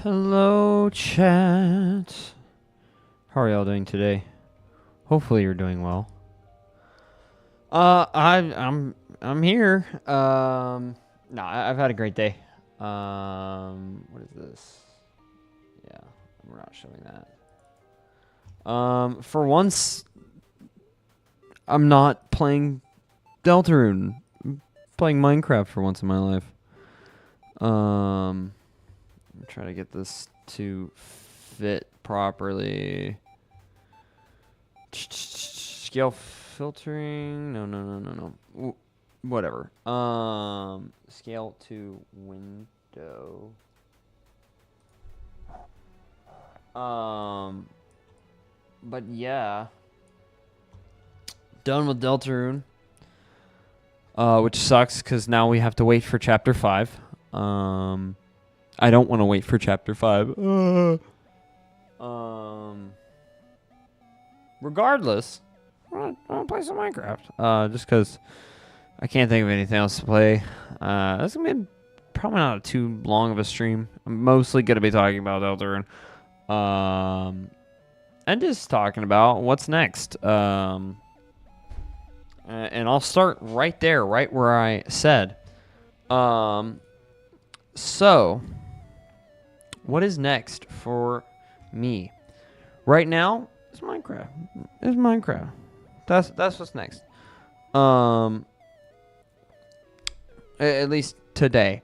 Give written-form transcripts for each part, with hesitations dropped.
Hello, chat. How are y'all doing today? Hopefully you're doing well. I'm here. No, I've had a great day. What is this? Yeah, we're not showing that. For once, I'm not playing Deltarune. I'm playing Minecraft for once in my life. I'm trying to get this to fit properly. Scale filtering. No. Whatever. Scale to window. But yeah. Done with Deltarune. Which sucks because now we have to wait for chapter 5. I don't want to wait for chapter 5. Regardless, I want to play some Minecraft. Just because I can't think of anything else to play. That's going to be probably not too long of a stream. I'm mostly going to be talking about Deltarune. And just talking about what's next. And I'll start right there, right where I said. So, what is next for me? Right now, it's Minecraft. It's Minecraft. That's what's next. At least today.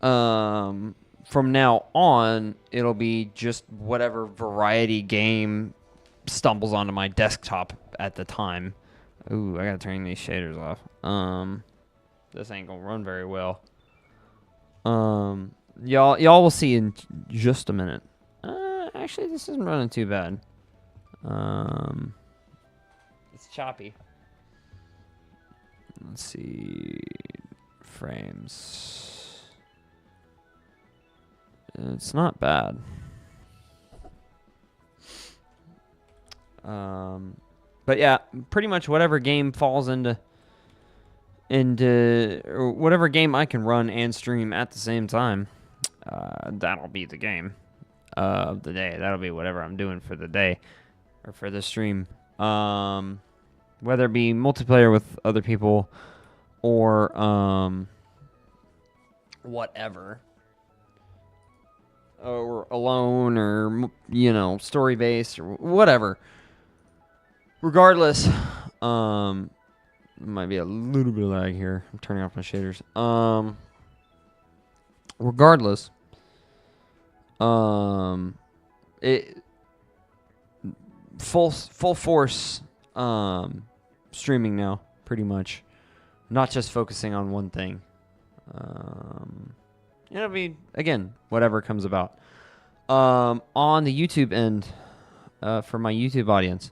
From now on, it'll be just whatever variety game stumbles onto my desktop at the time. Ooh, I gotta turn these shaders off. This ain't gonna run very well. Y'all will see in just a minute. Actually, this isn't running too bad. It's choppy. Let's see. Frames. It's not bad. But yeah, pretty much whatever game falls into or whatever game I can run and stream at the same time, that'll be the game of the day. That'll be whatever I'm doing for the day or for the stream. Whether it be multiplayer with other people or whatever. Or alone or, story based or whatever. Regardless, might be a little bit of lag here. I'm turning off my shaders. Regardless, it full force streaming now, pretty much. Not just focusing on one thing. It'll be again whatever comes about. On the YouTube end, for my YouTube audience,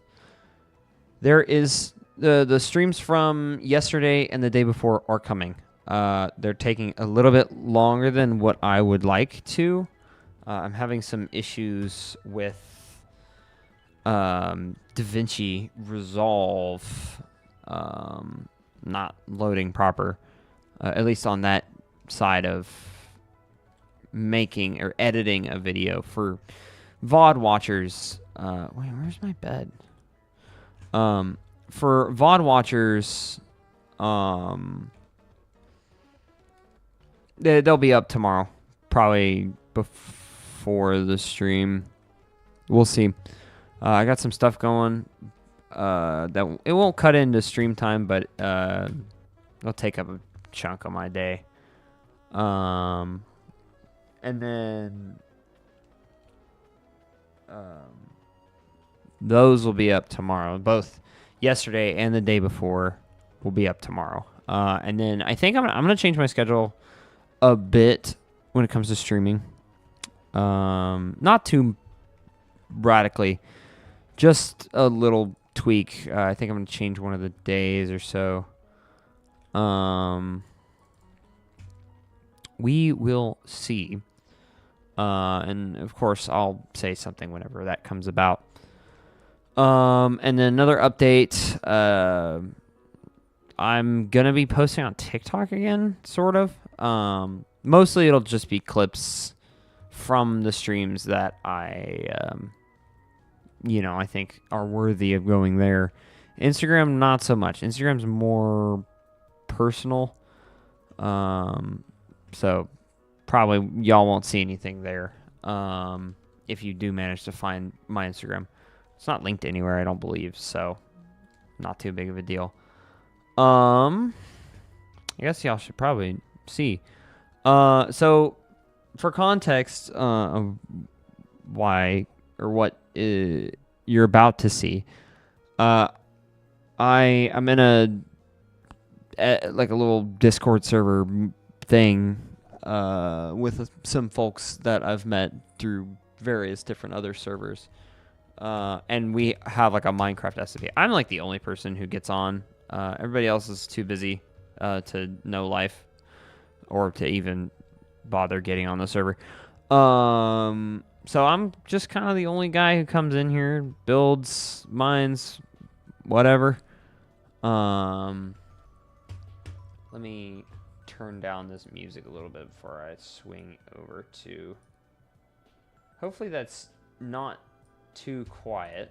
there is the streams from yesterday and the day before are coming. They're taking a little bit longer than what I would like to. I'm having some issues with DaVinci Resolve not loading proper, at least on that side of making or editing a video for VOD watchers. Wait, where's my bed? For VOD watchers, they'll be up tomorrow, probably before the stream. We'll see. I got some stuff going that it won't cut into stream time, but it'll take up a chunk of my day. And then those will be up tomorrow. Both yesterday and the day before will be up tomorrow. And then I think I'm gonna change my schedule a bit when it comes to streaming. Not too radically, just a little tweak. I think I'm gonna change one of the days or so. We will see. And of course, I'll say something whenever that comes about. And then another update. I'm gonna be posting on TikTok again, sort of. Mostly it'll just be clips from the streams that I think are worthy of going there. Instagram, not so much. Instagram's more personal. So probably y'all won't see anything there. If you do manage to find my Instagram, it's not linked anywhere, I don't believe. So not too big of a deal. I guess y'all should probably see. So for context, of why or what you're about to see, I'm in a little Discord server thing with some folks that I've met through various different other servers, and we have like a Minecraft SMP. I'm like the only person who gets on. Everybody else is too busy to know life or to even bother getting on the server. So I'm just kind of the only guy who comes in here, builds, mines, whatever. Let me turn down this music a little bit before I swing over to... Hopefully that's not too quiet.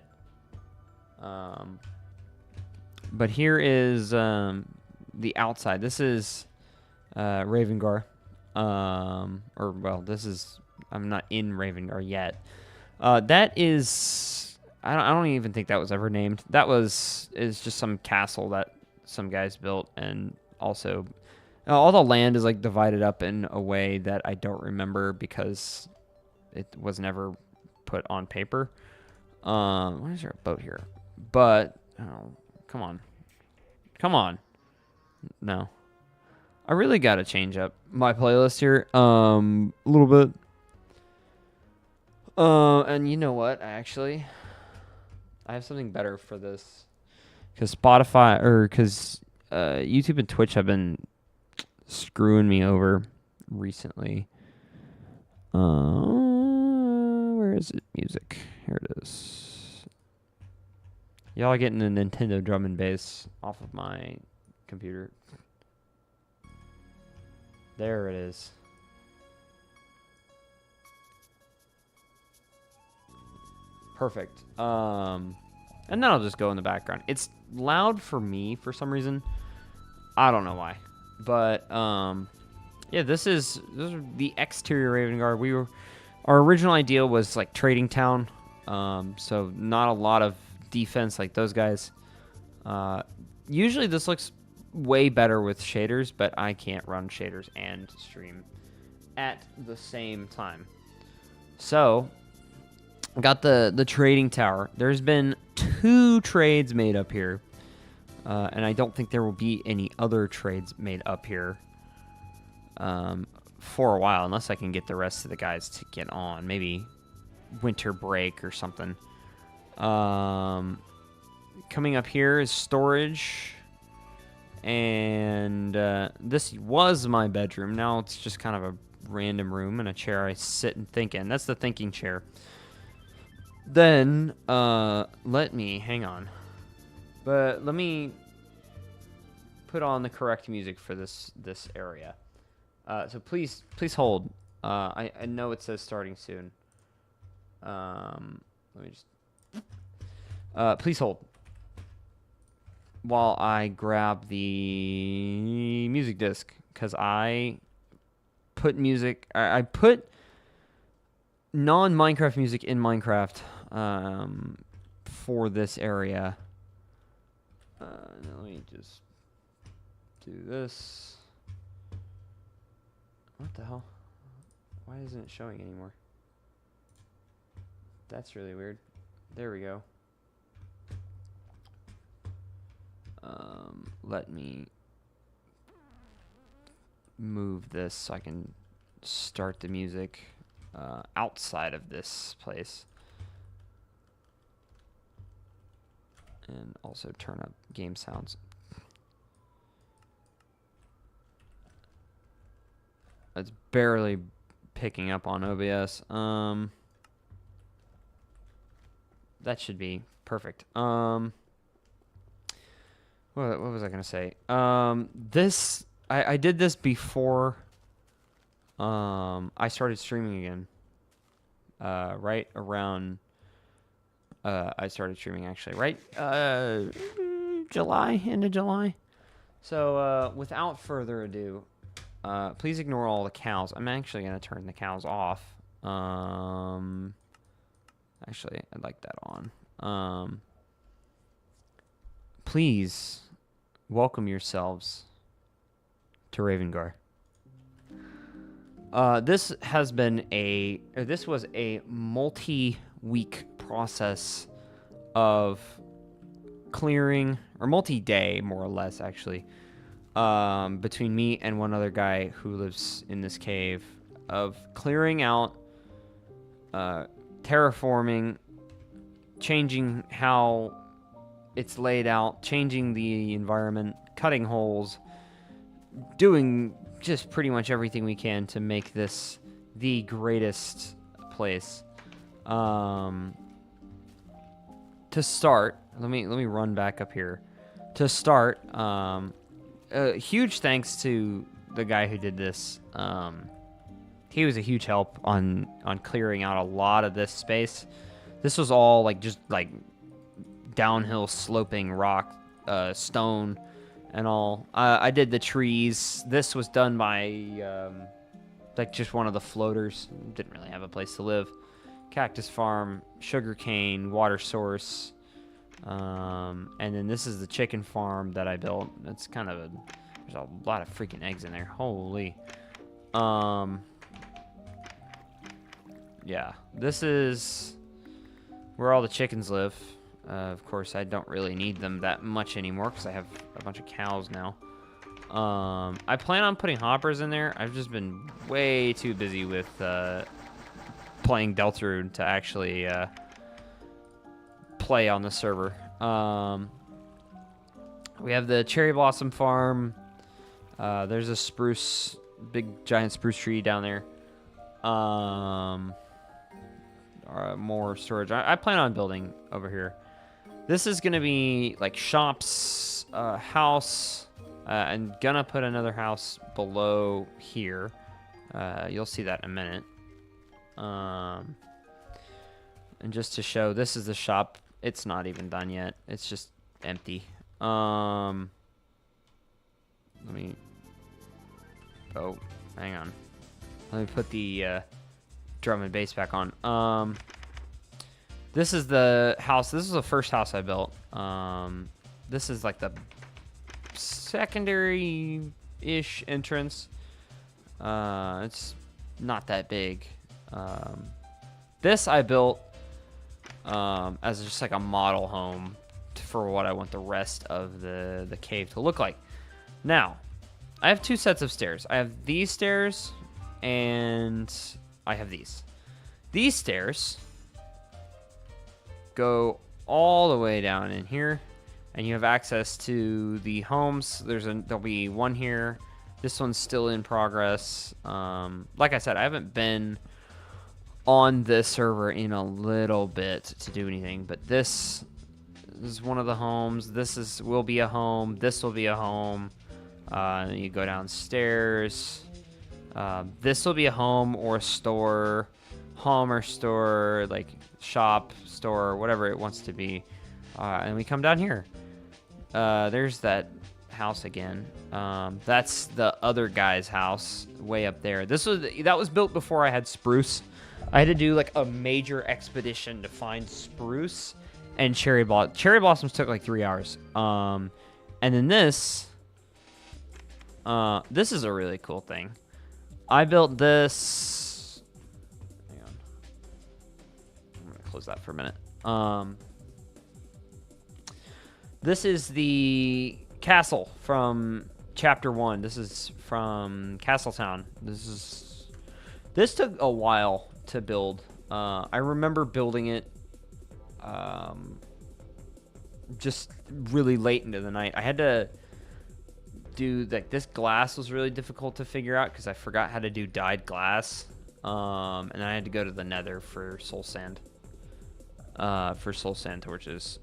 But here is the outside. This is Ravengar. This is... I'm not in Ravengar yet. That is... I don't even think that was ever named. That is just some castle that some guys built, and also all the land is like divided up in a way that I don't remember because it was never put on paper. Why is there a boat here? But come on. No, I really got to change up my playlist here a little bit. And you know what? I have something better for this, because YouTube and Twitch have been screwing me over recently. Where is it? Music. Here it is. Y'all are getting a Nintendo drum and bass off of my computer. There it is. Perfect. And then I'll just go in the background. It's loud for me for some reason. I don't know why. But yeah, this is the exterior Ravenguard. Our original idea was like trading town. So not a lot of defense like those guys. Usually this looks way better with shaders, but I can't run shaders and stream at the same time. So got the trading tower. There's been 2 trades made up here. And I don't think there will be any other trades made up here for a while, unless I can get the rest of the guys to get on. Maybe winter break or something. Coming up here is storage. And this was my bedroom. Now it's just kind of a random room and a chair I sit and think in. That's the thinking chair. Then, let me put on the correct music for this area. So please hold. I know it says starting soon. Let me just... please hold while I grab the music disc, because I put music... I put non-Minecraft music in Minecraft for this area. Let me just do this. What the hell? Why isn't it showing anymore? That's really weird. There we go. Let me move this so I can start the music outside of this place. And also turn up game sounds. It's barely picking up on OBS. That should be perfect. What was I gonna say? I did this before I started streaming again. right around. I started streaming actually right July, end of July. So without further ado, please ignore all the cows. I'm actually gonna turn the cows off. Actually, I'd like that on. Please welcome yourselves to Ravengar. This was a multi-week process of clearing, or multi-day, more or less, actually, between me and one other guy who lives in this cave, of clearing out, terraforming, changing how it's laid out, changing the environment, cutting holes, doing just pretty much everything we can to make this the greatest place. To start, let me run back up here. To start, huge thanks to the guy who did this. He was a huge help on clearing out a lot of this space. This was all just downhill sloping rock, stone, and all. I did the trees. This was done by just one of the floaters. Didn't really have a place to live. Cactus farm, sugarcane, water source, and then this is the chicken farm that I built. It's kind of there's a lot of freaking eggs in there. Holy. Yeah, this is where all the chickens live. Of course, I don't really need them that much anymore because I have a bunch of cows now. I plan on putting hoppers in there. I've just been way too busy with playing Deltarune to actually play on the server. We have the cherry blossom farm. There's a big giant spruce tree down there. More storage. I plan on building over here. This is gonna be like shops, house, and gonna put another house below here. You'll see that in a minute. And just to show, this is the shop. It's not even done yet. It's just empty. Let me. Oh, hang on. Let me put the drum and bass back on. This is the house. This is the first house I built. This is like the secondary-ish entrance. It's not that big. This I built as just like a model home for what I want the rest of the cave to look like. Now, I have two sets of stairs. I have these stairs, and I have these. These stairs go all the way down in here, and you have access to the homes. There'll be one here. This one's still in progress. Like I said, I haven't been on this server in a little bit to do anything, but this is one of the homes. Will be a home. This will be a home. You go downstairs. This will be a home or a store, home or store, like shop, store, whatever it wants to be. And we come down here. There's that house again. That's the other guy's house way up there. That was built before I had spruce. I had to do like a major expedition to find spruce and cherry blossoms. Cherry blossoms took like 3 hours. And then this is a really cool thing. I built this. Hang on. I'm gonna close that for a minute. This is the castle from Chapter 1. This is from Castletown. This took a while to build. I remember building it just really late into the night. I had to do this glass was really difficult to figure out because I forgot how to do dyed glass. And I had to go to the Nether for soul sand. For soul sand torches.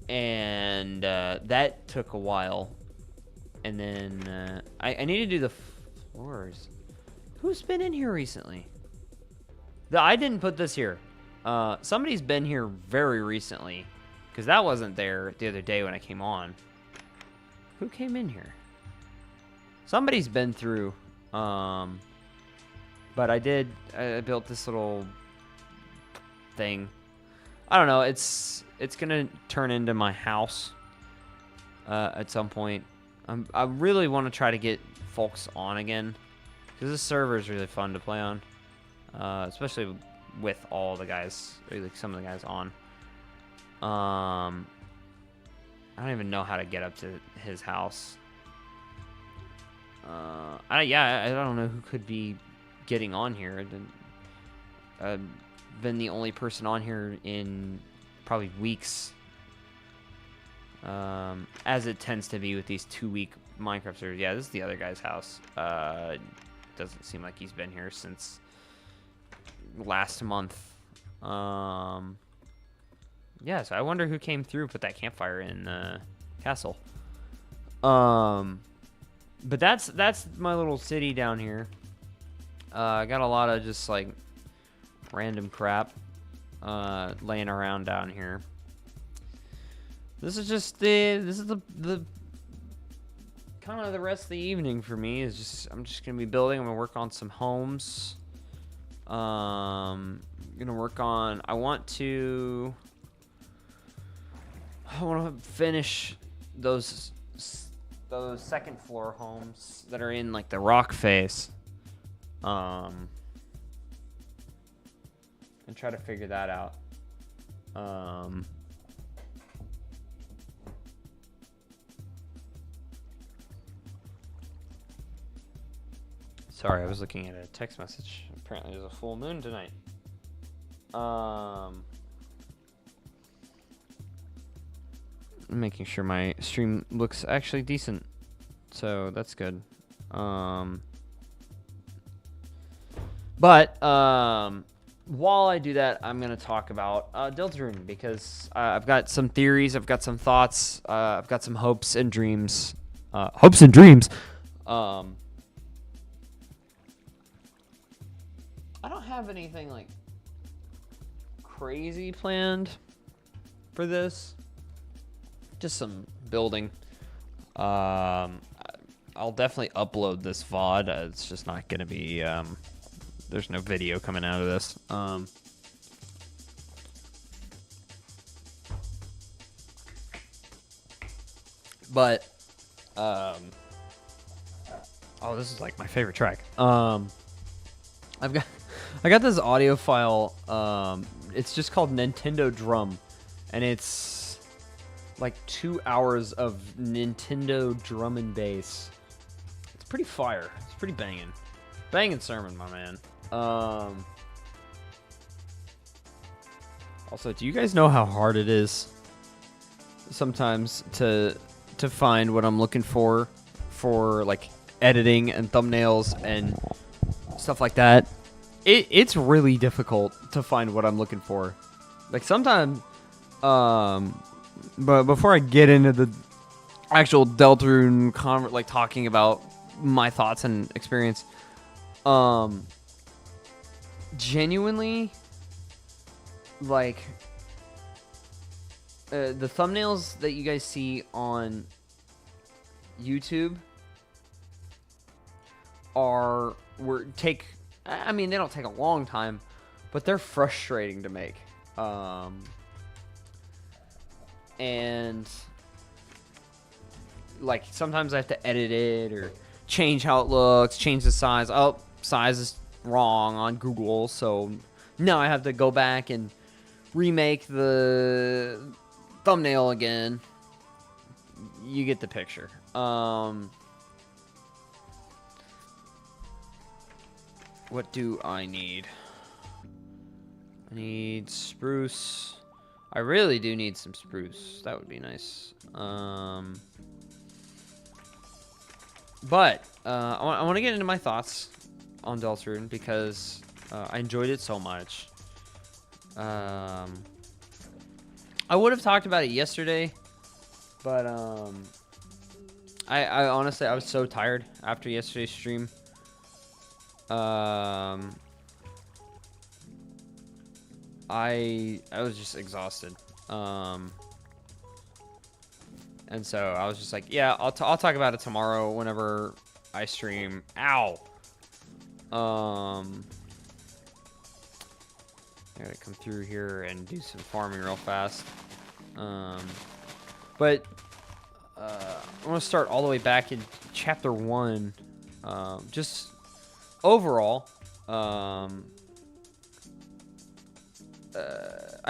And that took a while. And then I need to do the floors. Who's been in here recently? I didn't put this here. Somebody's been here very recently, because that wasn't there the other day when I came on. Who came in here? Somebody's been through. But I built this little thing. I don't know. It's gonna turn into my house at some point. I really want to try to get folks on again, because this server is really fun to play on, especially with all the guys, or like some of the guys on. I don't even know how to get up to his house. I don't know who could be getting on here. I've been the only person on here in probably weeks, as it tends to be with these 2-week Minecraft servers. Yeah, this is the other guy's house. Doesn't seem like he's been here since last month. Yeah, so I wonder who came through, put that campfire in the castle. But that's my little city down here. I got a lot of just like random crap laying around down here. This is the kind of the rest of the evening for me. I'm just gonna be building. I'm gonna work on some homes. Gonna work on. I want to finish those second floor homes that are in like the rock face. And try to figure that out. Sorry, I was looking at a text message. Apparently there's a full moon tonight. Making sure my stream looks actually decent, so that's good. But while I do that, I'm gonna talk about Deltarune, because I've got some theories, I've got some thoughts, I've got some hopes and dreams. Hopes and dreams. I don't have anything like crazy planned for this. Just some building. I'll definitely upload this VOD. It's just not gonna be. There's no video coming out of this. But oh, this is like my favorite track. I got this audio file. It's just called Nintendo Drum, and it's like 2 hours of Nintendo drum and bass. It's pretty fire. It's pretty banging. Banging sermon, my man. Also, do you guys know how hard it is sometimes to find what I'm looking for like editing and thumbnails and stuff like that? It's really difficult to find what I'm looking for. Like sometimes, but before I get into the actual Deltarune like talking about my thoughts and experience, genuinely, like the thumbnails that you guys see on YouTube I mean, they don't take a long time, but they're frustrating to make. And like sometimes I have to edit it or change how it looks, change the size. Oh, size is wrong on Google, so now I have to go back and remake the thumbnail again. You get the picture. What do I need? I need spruce. I really do need some spruce. That would be nice. But I want to get into my thoughts on Deltarune because I enjoyed it so much. I would have talked about it yesterday, but I honestly, I was so tired after yesterday's stream. I was just exhausted. And so I was just like, yeah, I'll talk about it tomorrow whenever I stream. Ow. I gotta come through here and do some farming real fast. But I want to start all the way back in chapter 1. Just overall, I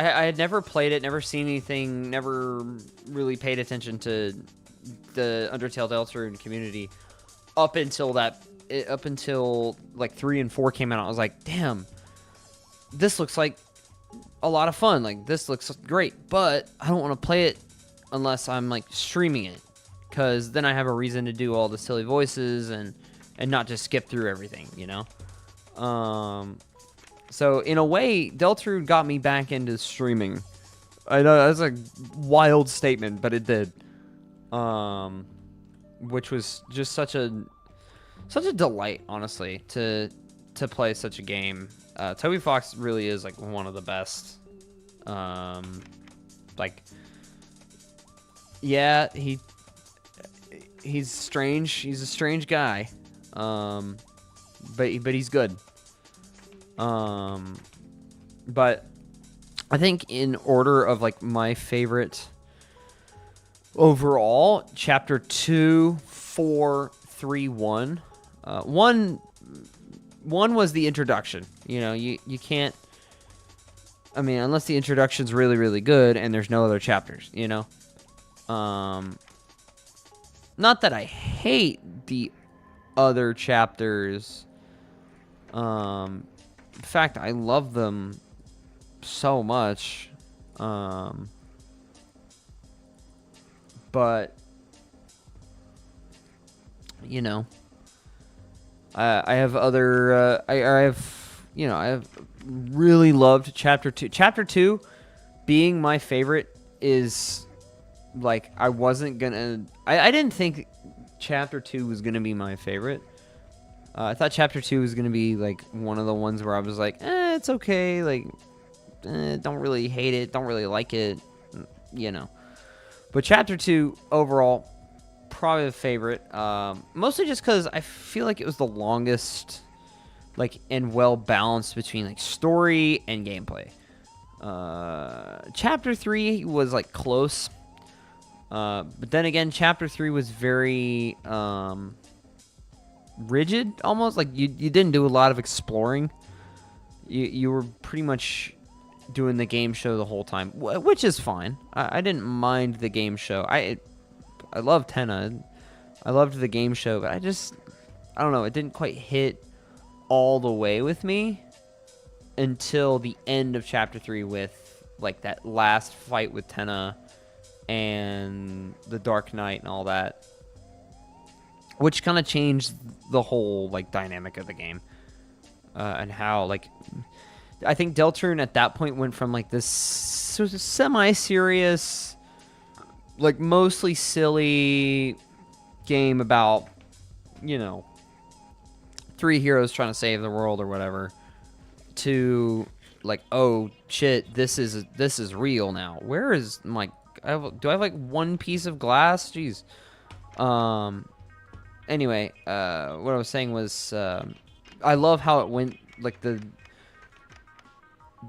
had never played it, never seen anything, never really paid attention to the Undertale Deltarune community up until like 3 and 4 came out. I was like, damn, this looks like a lot of fun. Like, this looks great, but I don't want to play it unless I'm like streaming it, because then I have a reason to do all the silly voices and not just skip through everything, you know? So in a way, Deltarune got me back into streaming. I know that's a wild statement, but it did. Which was just such a delight, honestly, to play such a game. Toby Fox really is like one of the best. Like, yeah, he's strange. He's a strange guy. But he's good. But I think in order of like my favorite overall, chapter 2, 4, 3, 1. 1 was the introduction. You know, you can't, I mean, unless the introduction's really, really good and there's no other chapters, you know? Not that I hate the other chapters. In fact, I love them so much. But you know, I have other. I have, you know, I have really loved chapter 2. Chapter 2 being my favorite is like, I wasn't gonna. I didn't think chapter 2 was gonna be my favorite. I thought chapter 2 was gonna be like one of the ones where I was like, it's okay, like, don't really hate it, don't really like it, you know. But chapter 2 overall, probably the favorite. Mostly just because I feel like it was the longest, like, and well balanced between like story and gameplay. Chapter 3 was like close, but then again, chapter 3 was very rigid, almost. Like, you didn't do a lot of exploring. You were pretty much doing the game show the whole time, which is fine. I didn't mind the game show. I love Tenna. I loved the game show, but I don't know, it didn't quite hit all the way with me until the end of chapter 3 with like that last fight with Tenna and the Dark Knight and all that, which kind of changed the whole like dynamic of the game, and how, like, I think Deltarune at that point went from like this sort of semi-serious, like mostly silly game about, you know, 3 heroes trying to save the world or whatever, to like, oh shit, this is real now. Where is my? Do I have like one piece of glass? Jeez. Anyway, what I was saying was, I love how it went, like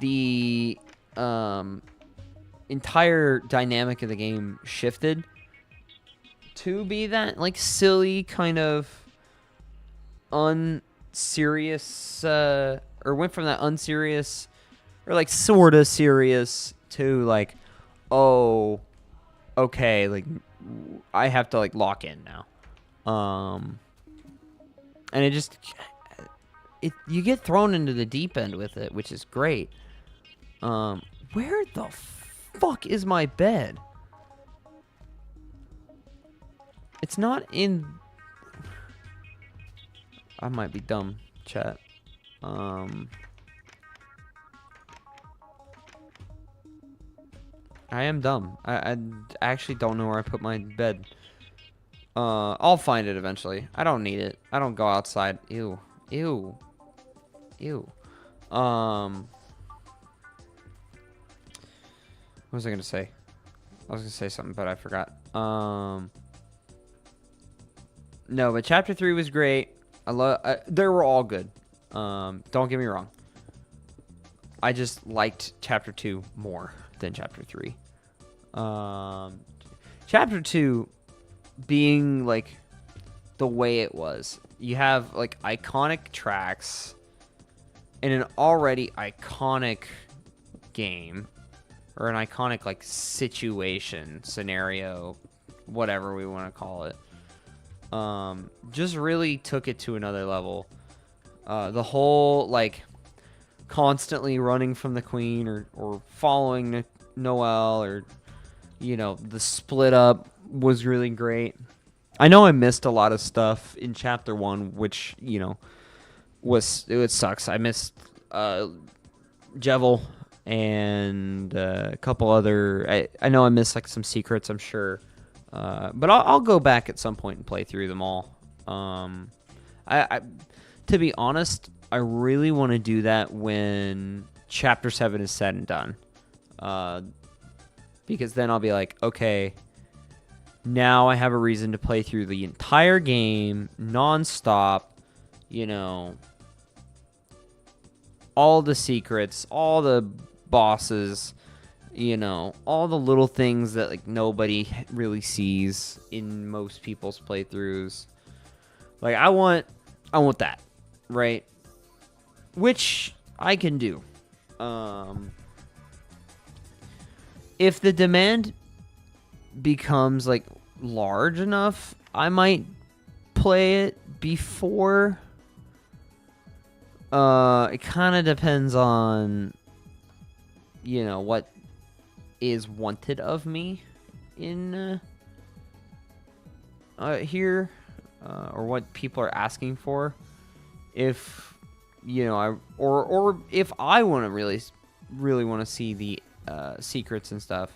the entire dynamic of the game shifted to be that like silly kind of unserious, or went from that unserious or like sorta serious to like, oh, okay, like I have to like lock in now. And it just, you get thrown into the deep end with it, which is great. Where the fuck is my bed? It's not in. I might be dumb, chat. I am dumb. I actually don't know where I put my bed. I'll find it eventually. I don't need it. I don't go outside. Ew. Ew. Ew. What was I gonna say? I was gonna say something, but I forgot. No, but chapter 3 was great. They were all good. Don't get me wrong. I just liked chapter 2 more than chapter 3. Chapter 2 being like the way it was. You have like iconic tracks in an already iconic game, or an iconic like situation, scenario, whatever we want to call it. Just really took it to another level. The whole like constantly running from the queen, or following Noelle, or the split up was really great. I know I missed a lot of stuff in chapter 1, which it sucks. I missed Jevil and a couple other. I know I missed like some secrets, I'm sure. But I'll go back at some point and play through them all. I to be honest, I really want to do that when chapter 7 is said and done. Because then I'll be like, okay, now I have a reason to play through the entire game nonstop. All the secrets, all the bosses, all the little things that like nobody really sees in most people's playthroughs. Like I want that, right? Which I can do. If the demand becomes like large enough, I might play it before. It kind of depends on what is wanted of me in here, or what people are asking for. If or if I want to really want to see the secrets and stuff.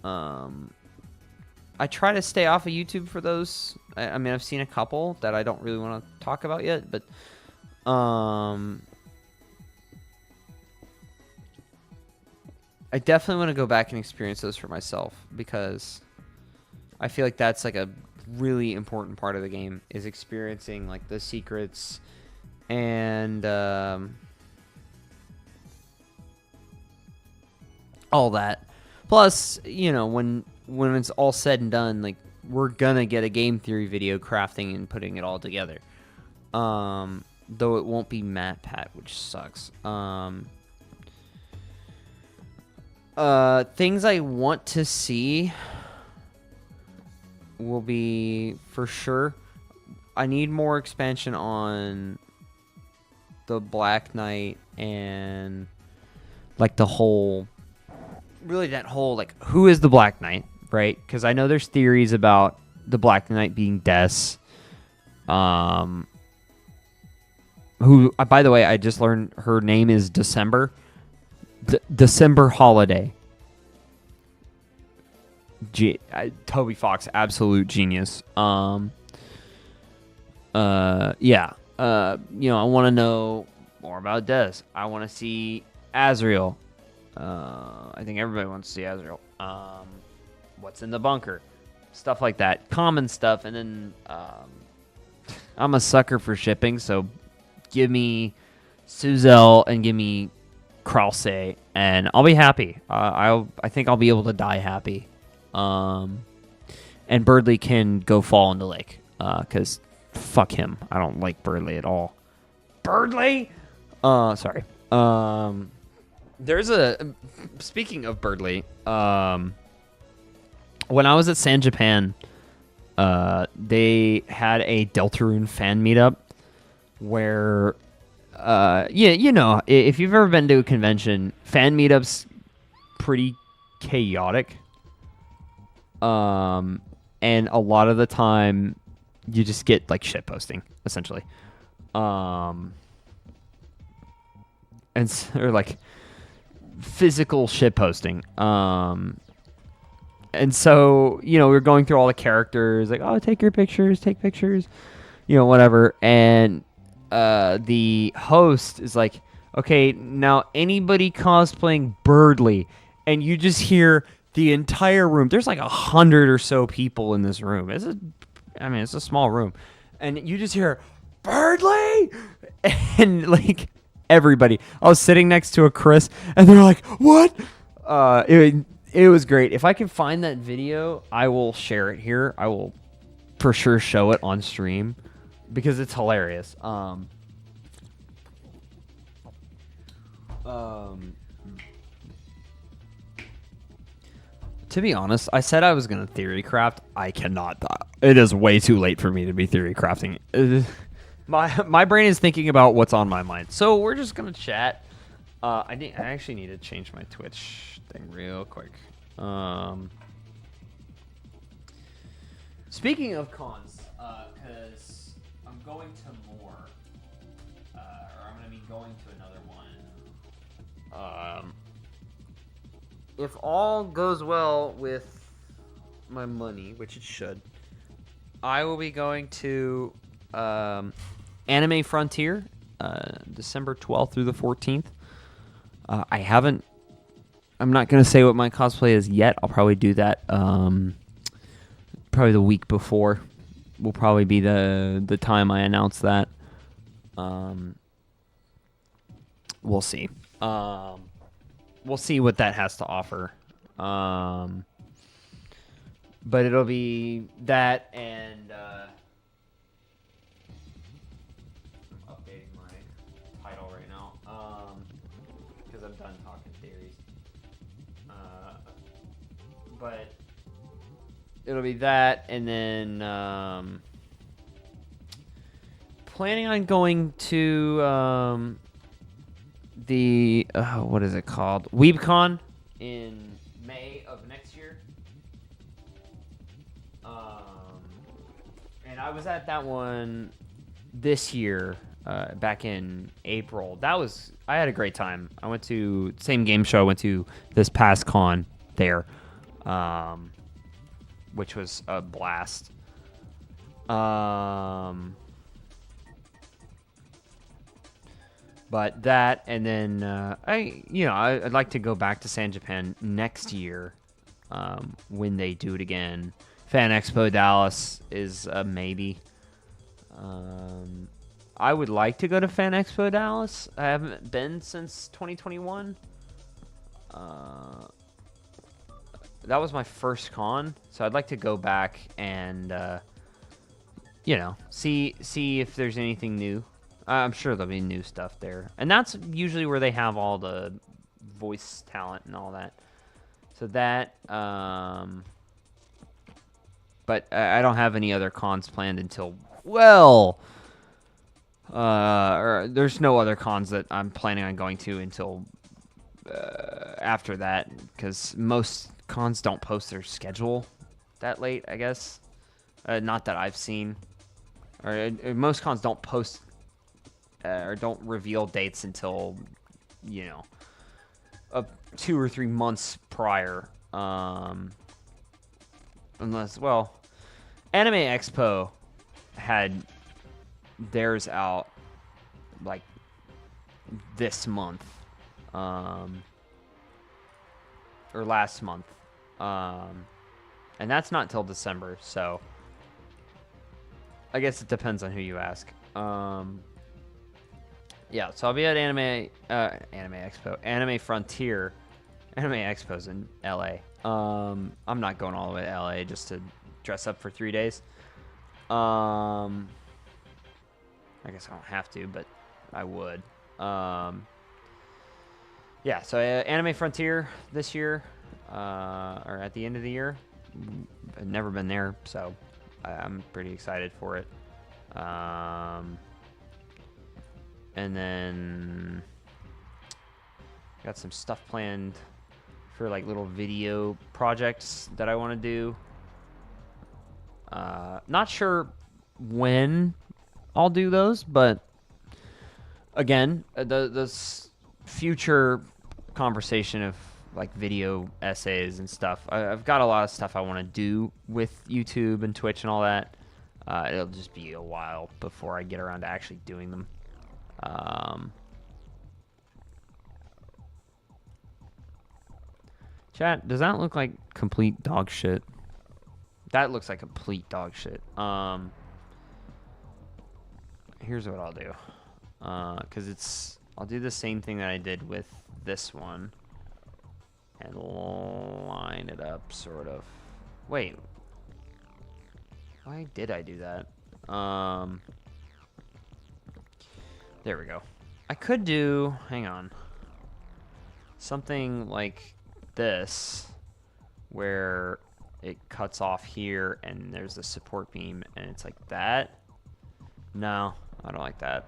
I try to stay off of YouTube for those. I mean, I've seen a couple that I don't really want to talk about yet, but I definitely want to go back and experience those for myself, because I feel like that's like a really important part of the game, is experiencing like the secrets and all that. Plus, when it's all said and done, like we're gonna get a game theory video crafting and putting it all together. Though it won't be MatPat, which sucks. Things I want to see will be, for sure, I need more expansion on the Black Knight and like the whole, really that whole like, who is the Black Knight, right? Because I know there's theories about the Black Knight being Des. Who, by the way, I just learned her name is December. December Holiday. Toby Fox, absolute genius. Yeah. I want to know more about Des. I want to see Azrael. I think everybody wants to see Azrael. What's in the bunker? Stuff like that. Common stuff. And then I'm a sucker for shipping, so give me Suzel and give me Krause, and I'll be happy. I think I'll be able to die happy. And Birdley can go fall in the lake, because fuck him. I don't like Birdley at all. Birdley? Sorry. Speaking of Birdley, when I was at San Japan, they had a Deltarune fan meetup where, if you've ever been to a convention, fan meetups pretty chaotic. And a lot of the time you just get like shit posting, essentially. Or like physical shit posting. And so, we're going through all the characters, like, oh, take pictures, whatever. And the host is like, okay, now anybody cosplaying Birdly, and you just hear the entire room. There's like 100 or so people in this room. It's a small room, and you just hear Birdly, and like everybody. I was sitting next to a Chris, and they're like, "What?" It was great. If I can find that video, I will share it here. I will for sure show it on stream because it's hilarious. To be honest, I said I was going to theory craft. I cannot. It is way too late for me to be theory crafting. My brain is thinking about what's on my mind. So we're just going to chat. I actually need to change my Twitch thing real quick. Speaking of cons, because I'm going to more, or I'm going to be going to another one. If all goes well with my money, which it should, I will be going to Anime Frontier, December 12th through the 14th. I'm not going to say what my cosplay is yet. I'll probably do that probably the week before. Will probably be the time I announce that. We'll see. We'll see what that has to offer. But it'll be that and I'm updating my title right now because I'm done talking theories. But it'll be that and then planning on going to the what is it called? WeebCon in May of next year. And I was at that one this year, back in April. I had a great time. I went to same game show I went to this past con there, which was a blast. But that, and then I'd like to go back to San Japan next year, when they do it again. Fan Expo Dallas is a maybe. I would like to go to Fan Expo Dallas. I haven't been since 2021. That was my first con, so I'd like to go back and see if there's anything new. I'm sure there'll be new stuff there. And that's usually where they have all the voice talent and all that. So that, but I don't have any other cons planned until, there's no other cons that I'm planning on going to until after that, because most cons don't post their schedule that late, I guess. Not that I've seen. Or most cons don't post or don't reveal dates until, 2 or 3 months prior. Unless, Anime Expo had theirs out like this month, or last month, and that's not till December. So I guess it depends on who you ask. Yeah, so I'll be at Anime Expo, Anime Frontier. Anime Expo's in LA. I'm not going all the way to LA just to dress up for 3 days. I guess I don't have to, but I would. Yeah, so Anime Frontier this year, or at the end of the year. I've never been there, so I'm pretty excited for it. And then got some stuff planned for like little video projects that I want to do. Not sure when I'll do those, but again, the future conversation of like video essays and stuff. I've got a lot of stuff I want to do with YouTube and Twitch and all that. It'll just be a while before I get around to actually doing them. Chat, does that look like complete dog shit? That looks like complete dog shit. Here's what I'll do. I'll do the same thing that I did with this one. And line it up, sort of. Wait. Why did I do that? There we go. I could do, hang on. Something like this, where it cuts off here and there's the support beam and it's like that. No, I don't like that.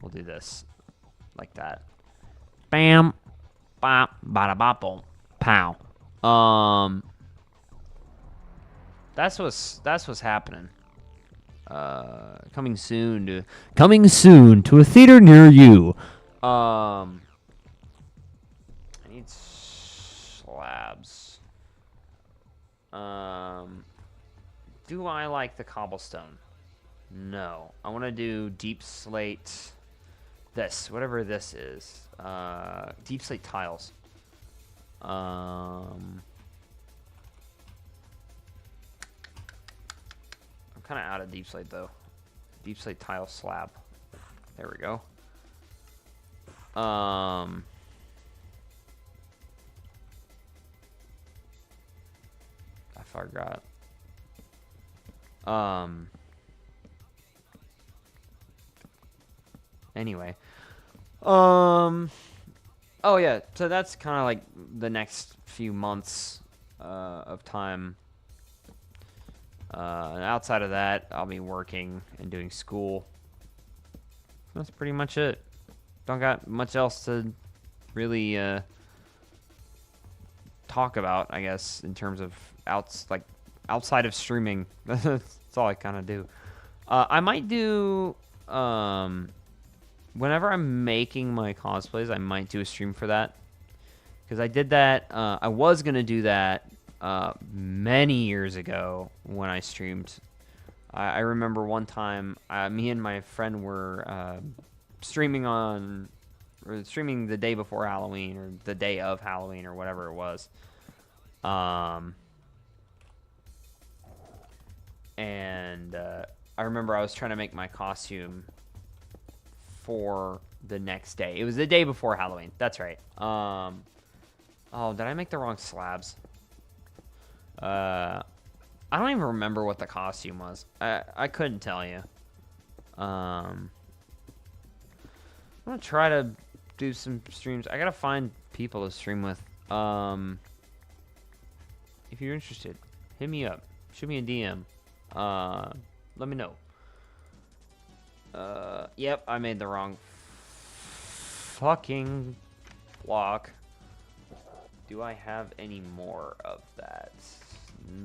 We'll do this like that. Bam, bop, bada bop, boom, pow. That's what's happening. Coming soon to a theater near you. I need slabs. Do I like the cobblestone? No. I want to do deep slate. Whatever this is. Deep slate tiles. I'm kind of out of deep slate though. Deep slate tile slab. There we go. I forgot. Anyway. Oh yeah, so that's kind of like the next few months of time. And outside of that, I'll be working and doing school. That's pretty much it. Don't got much else to really talk about, I guess, in terms of outside of streaming. That's all I kind of do. I might do whenever I'm making my cosplays, I might do a stream for that, because I did that. I was gonna do that many years ago when I streamed. I remember one time, me and my friend were streaming the day before Halloween or the day of Halloween or whatever it was. And I remember I was trying to make my costume for the next day. It was the day before Halloween. That's right. Oh, did I make the wrong slabs? I don't even remember what the costume was. I couldn't tell you. I'm gonna try to do some streams. I gotta find people to stream with. If you're interested, hit me up. Shoot me a DM. Let me know. Yep, I made the wrong fucking block. Do I have any more of that?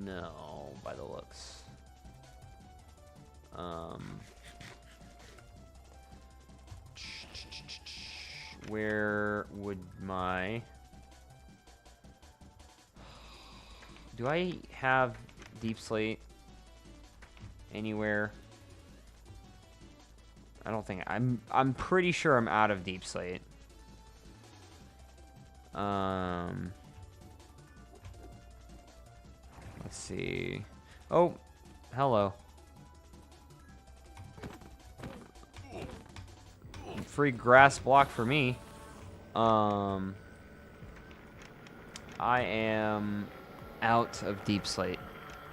No, by the looks. Where would my... Do I have deep slate anywhere? I don't think I'm pretty sure I'm out of deep slate. Let's see. Oh, hello. Free grass block for me. I am out of deep slate.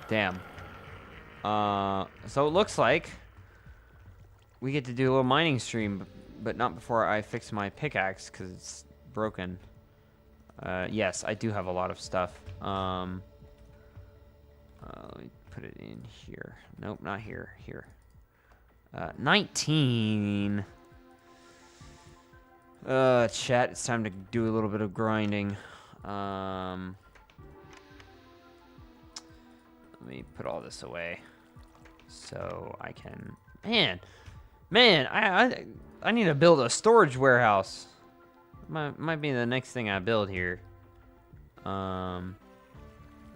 Damn. So it looks like we get to do a little mining stream, but not before I fix my pickaxe because it's broken. Yes, I do have a lot of stuff. Let me put it in here. Nope, not here. Here. 19. Chat, it's time to do a little bit of grinding. Let me put all this away so I can... Man, I need to build a storage warehouse. Might be the next thing I build here.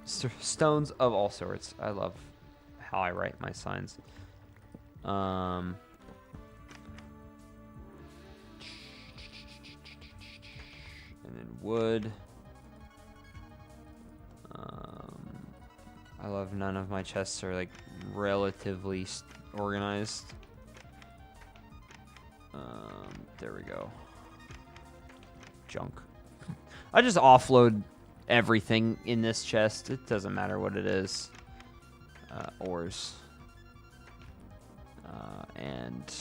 Stones of all sorts. I love how I write my signs. And then wood. I love none of my chests are like relatively organized. There we go. Junk. I just offload everything in this chest. It doesn't matter what it is. Ores. And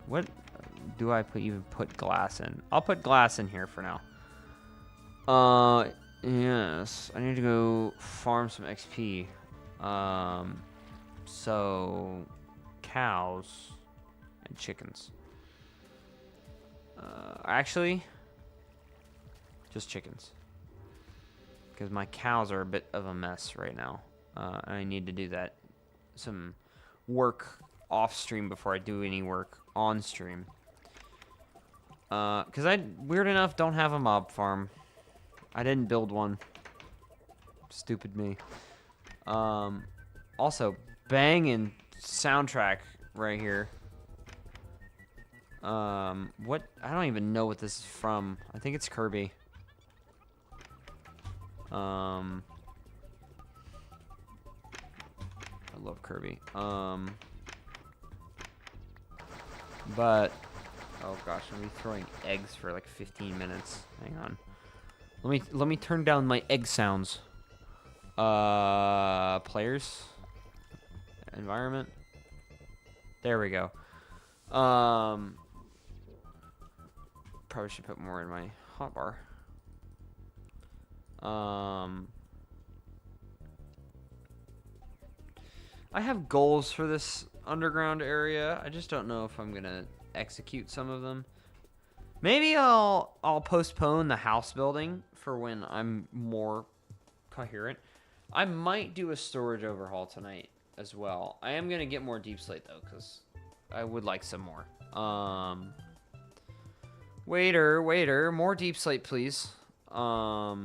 what do I even put glass in? I'll put glass in here for now. Yes, I need to go farm some XP. So cows and chickens. Actually, just chickens. Because my cows are a bit of a mess right now. I need to do that. Some work off stream before I do any work on stream. Because I, weird enough, don't have a mob farm. I didn't build one. Stupid me. Also, banging soundtrack right here. What? I don't even know what this is from. I think it's Kirby. I love Kirby. But oh gosh, I'm gonna be throwing eggs for like 15 minutes. Hang on. Let me turn down my egg sounds. Players. Environment. There we go. Probably should put more in my hotbar. I have goals for this underground area. I just don't know if I'm gonna execute some of them. Maybe I'll postpone the house building for when I'm more coherent. I might do a storage overhaul tonight as well. I am gonna get more deep slate though, because I would like some more. Waiter, more deep slate, please. Let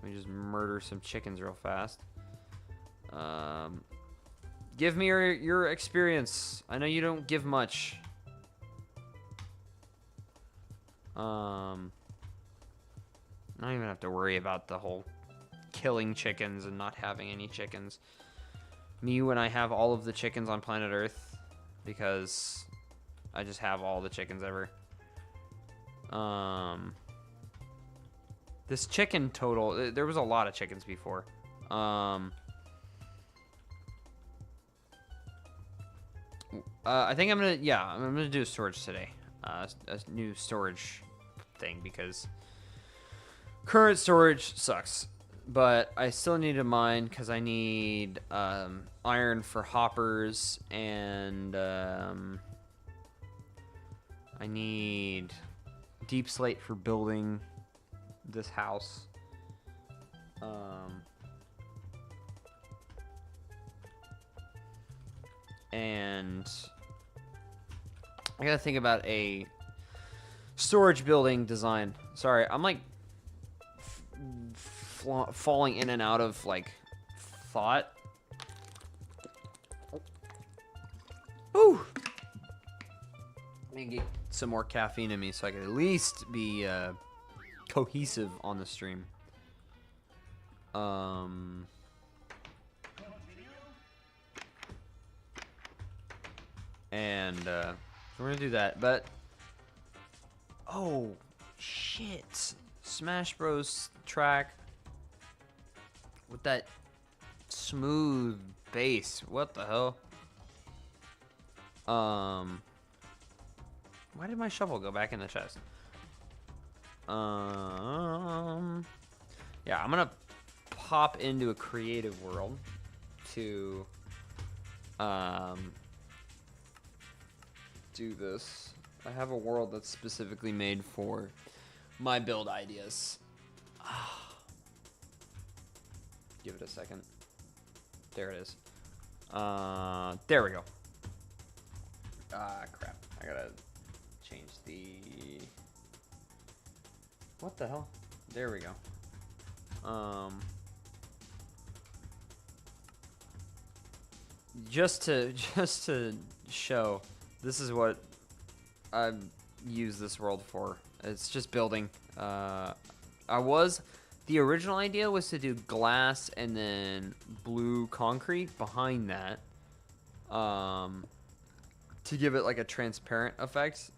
me just murder some chickens real fast. Give me your experience. I know you don't give much. I don't even have to worry about the whole killing chickens and not having any chickens. Me when I have all of the chickens on planet Earth, because I just have all the chickens ever. This chicken total, there was a lot of chickens before. I think I'm gonna do a storage today. A new storage thing, because current storage sucks. But I still need to mine because I need iron for hoppers, and I need deep slate for building this house. And I gotta think about a storage building design. Sorry, I'm like falling in and out of like thought. Ooh. Let me get some more caffeine in me so I can at least be cohesive on the stream. And so we're gonna do that, but oh shit, Smash Bros track with that smooth bass. What the hell? Why did my shovel go back in the chest? Yeah, I'm gonna pop into a creative world to do this. I have a world that's specifically made for my build ideas. Give it a second. There it is. There we go. Crap. I gotta change the... What the hell? There we go. Just to show, this is what I use this world for. It's just building. The original idea was to do glass and then blue concrete behind that, to give it like a transparent effect.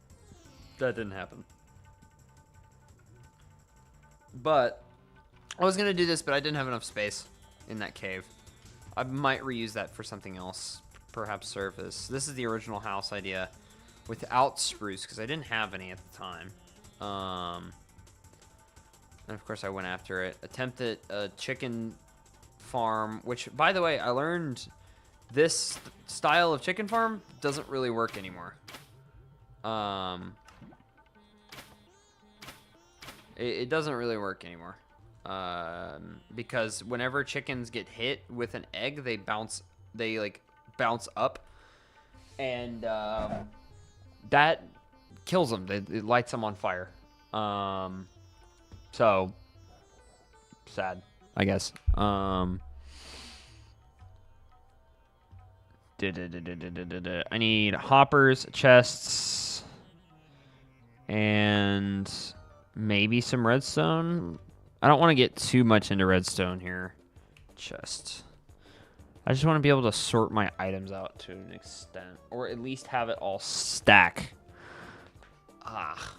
That didn't happen. But I was gonna do this, but I didn't have enough space in that cave. I might reuse that for something else, perhaps surface. This is the original house idea without spruce, because I didn't have any at the time. And of course I went after it. Attempted a chicken farm, which, by the way, I learned this style of chicken farm doesn't really work anymore. It doesn't really work anymore. Because whenever chickens get hit with an egg, they like bounce up, and that kills them. It lights them on fire. So sad, I guess. I need hoppers, chests, and maybe some redstone. I don't want to get too much into redstone here. Chest. I just want to be able to sort my items out to an extent, or at least have it all stack. Ah,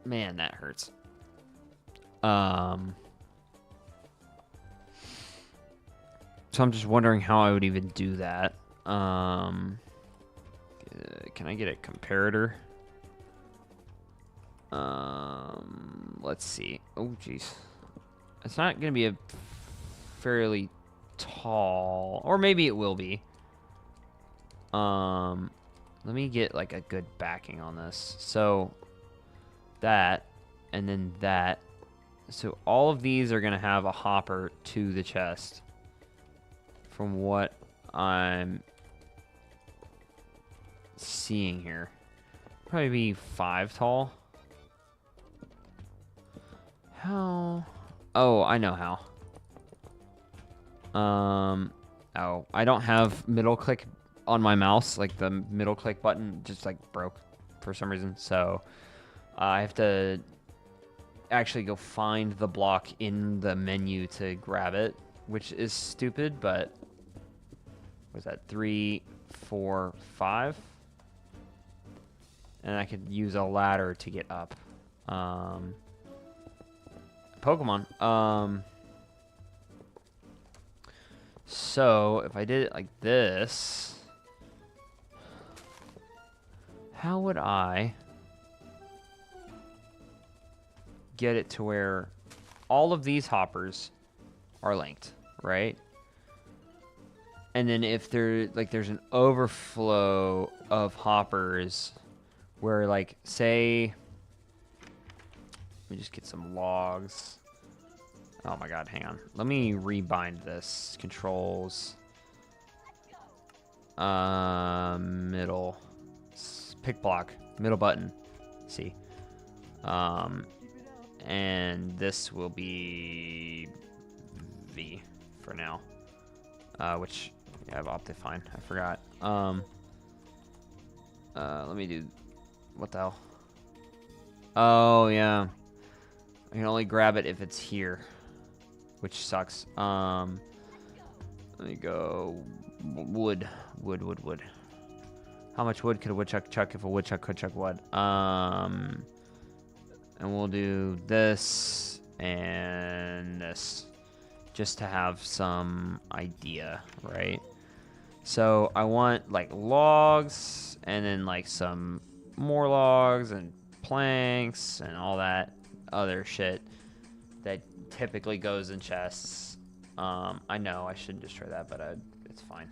man, that hurts. So I'm just wondering how I would even do that. Can I get a comparator? Let's see. Oh, jeez. It's not going to be a fairly tall, or maybe it will be. Let me get like a good backing on this. So that, and then that. So all of these are going to have a hopper to the chest, from what I'm seeing here. Probably be 5 tall. How? Oh, I know how. Oh, I don't have middle click on my mouse. Like the middle click button just like broke for some reason. So I have to actually go find the block in the menu to grab it, which is stupid, but was that 3, 4, 5? And I could use a ladder to get up. Pokemon. So if I did it like this, how would I get it to where all of these hoppers are linked, right? And then if there's an overflow of hoppers where, like, say, let me just get some logs. Oh my god, hang on. Let me rebind this. Controls. Middle. Pick block. Middle button. See. And this will be V for now. Which, yeah, I have Optifine. I forgot. Let me do, what the hell? Oh, yeah. I can only grab it if it's here, which sucks. Let me go wood. How much wood could a woodchuck chuck if a woodchuck could chuck wood? And we'll do this and this, just to have some idea, right? So I want like logs, and then like some more logs and planks and all that other shit that typically goes in chests. I know I shouldn't destroy that, but it's fine.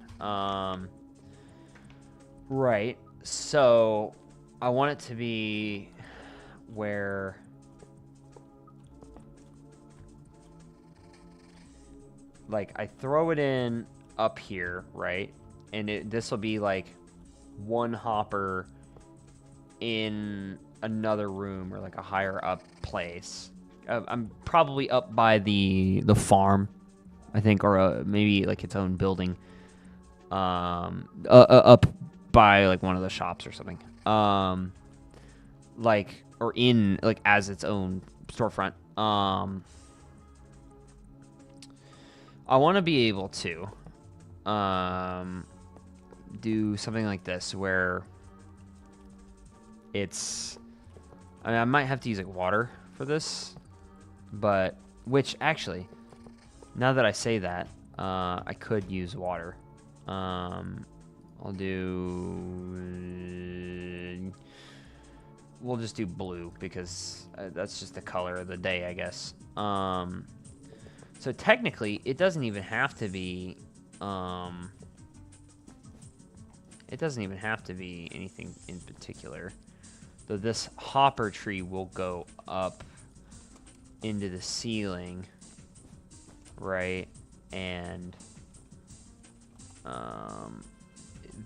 Right. So I want it to be where like I throw it in up here, right? And this will be like one hopper in another room, or like a higher up place. I'm probably up by the farm, I think, or maybe like its own building. Up by like one of the shops or something. Like or in like as its own storefront. I want to be able to do something like this where it's, I mean, I might have to use like water for this, but which actually, now that I say that, I could use water. I'll do, we'll just do blue because that's just the color of the day, I guess. So technically, it doesn't even have to be, anything in particular. Though this hopper tree will go up into the ceiling, right? And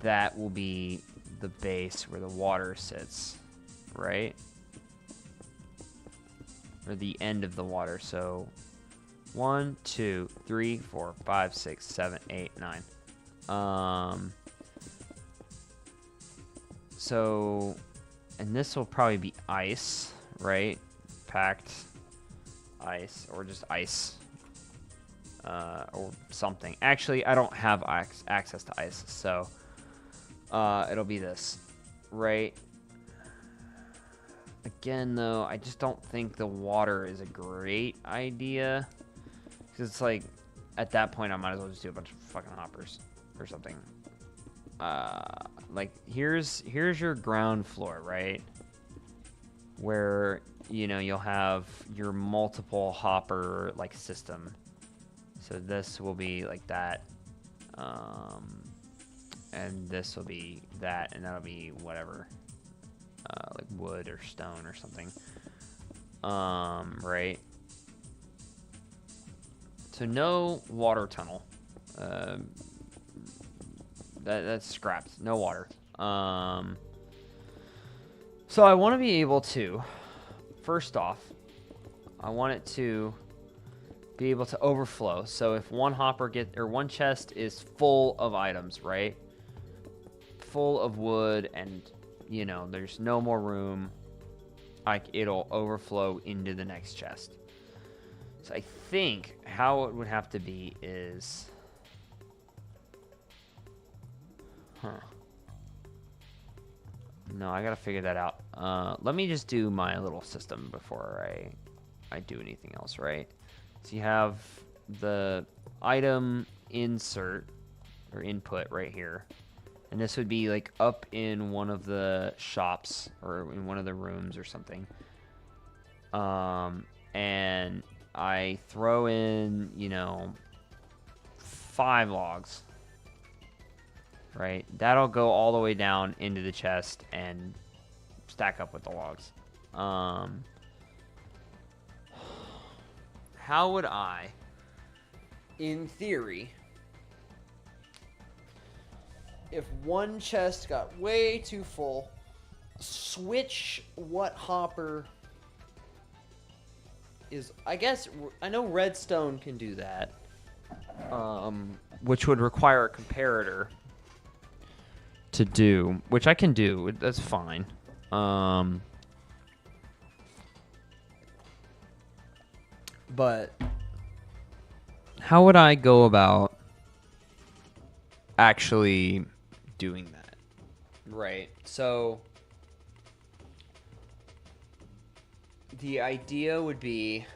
that will be the base where the water sits, right? Or the end of the water. So 1, 2, 3, 4, 5, 6, 7, 8, 9. So, and this will probably be ice, right? Packed ice, or just ice, or something. Actually, I don't have access to ice, so it'll be this, right? Again, though, I just don't think the water is a great idea, because it's like, at that point, I might as well just do a bunch of fucking hoppers or something. Like, here's your ground floor, right? Where, you know, you'll have your multiple hopper, like, system. So this will be like that. And this will be that, and that'll be whatever. Like wood or stone or something. Right? So no water tunnel. That's scrapped. No water. So I want to be able to, first off, I want it to be able to overflow. So if one one chest is full of items, right? Full of wood, and you know, there's no more room, like it'll overflow into the next chest. So I think how it would have to be is, no, I gotta figure that out. Let me just do my little system before I do anything else, right? So you have the item insert or input right here. And this would be like up in one of the shops or in one of the rooms or something. And I throw in, you know, 5 logs. Right? That'll go all the way down into the chest and stack up with the logs. How would I, in theory, if one chest got way too full, switch what hopper is, I guess, I know redstone can do that, which would require a comparator to do, which I can do, that's fine. But how would I go about actually doing that? Right. So the idea would be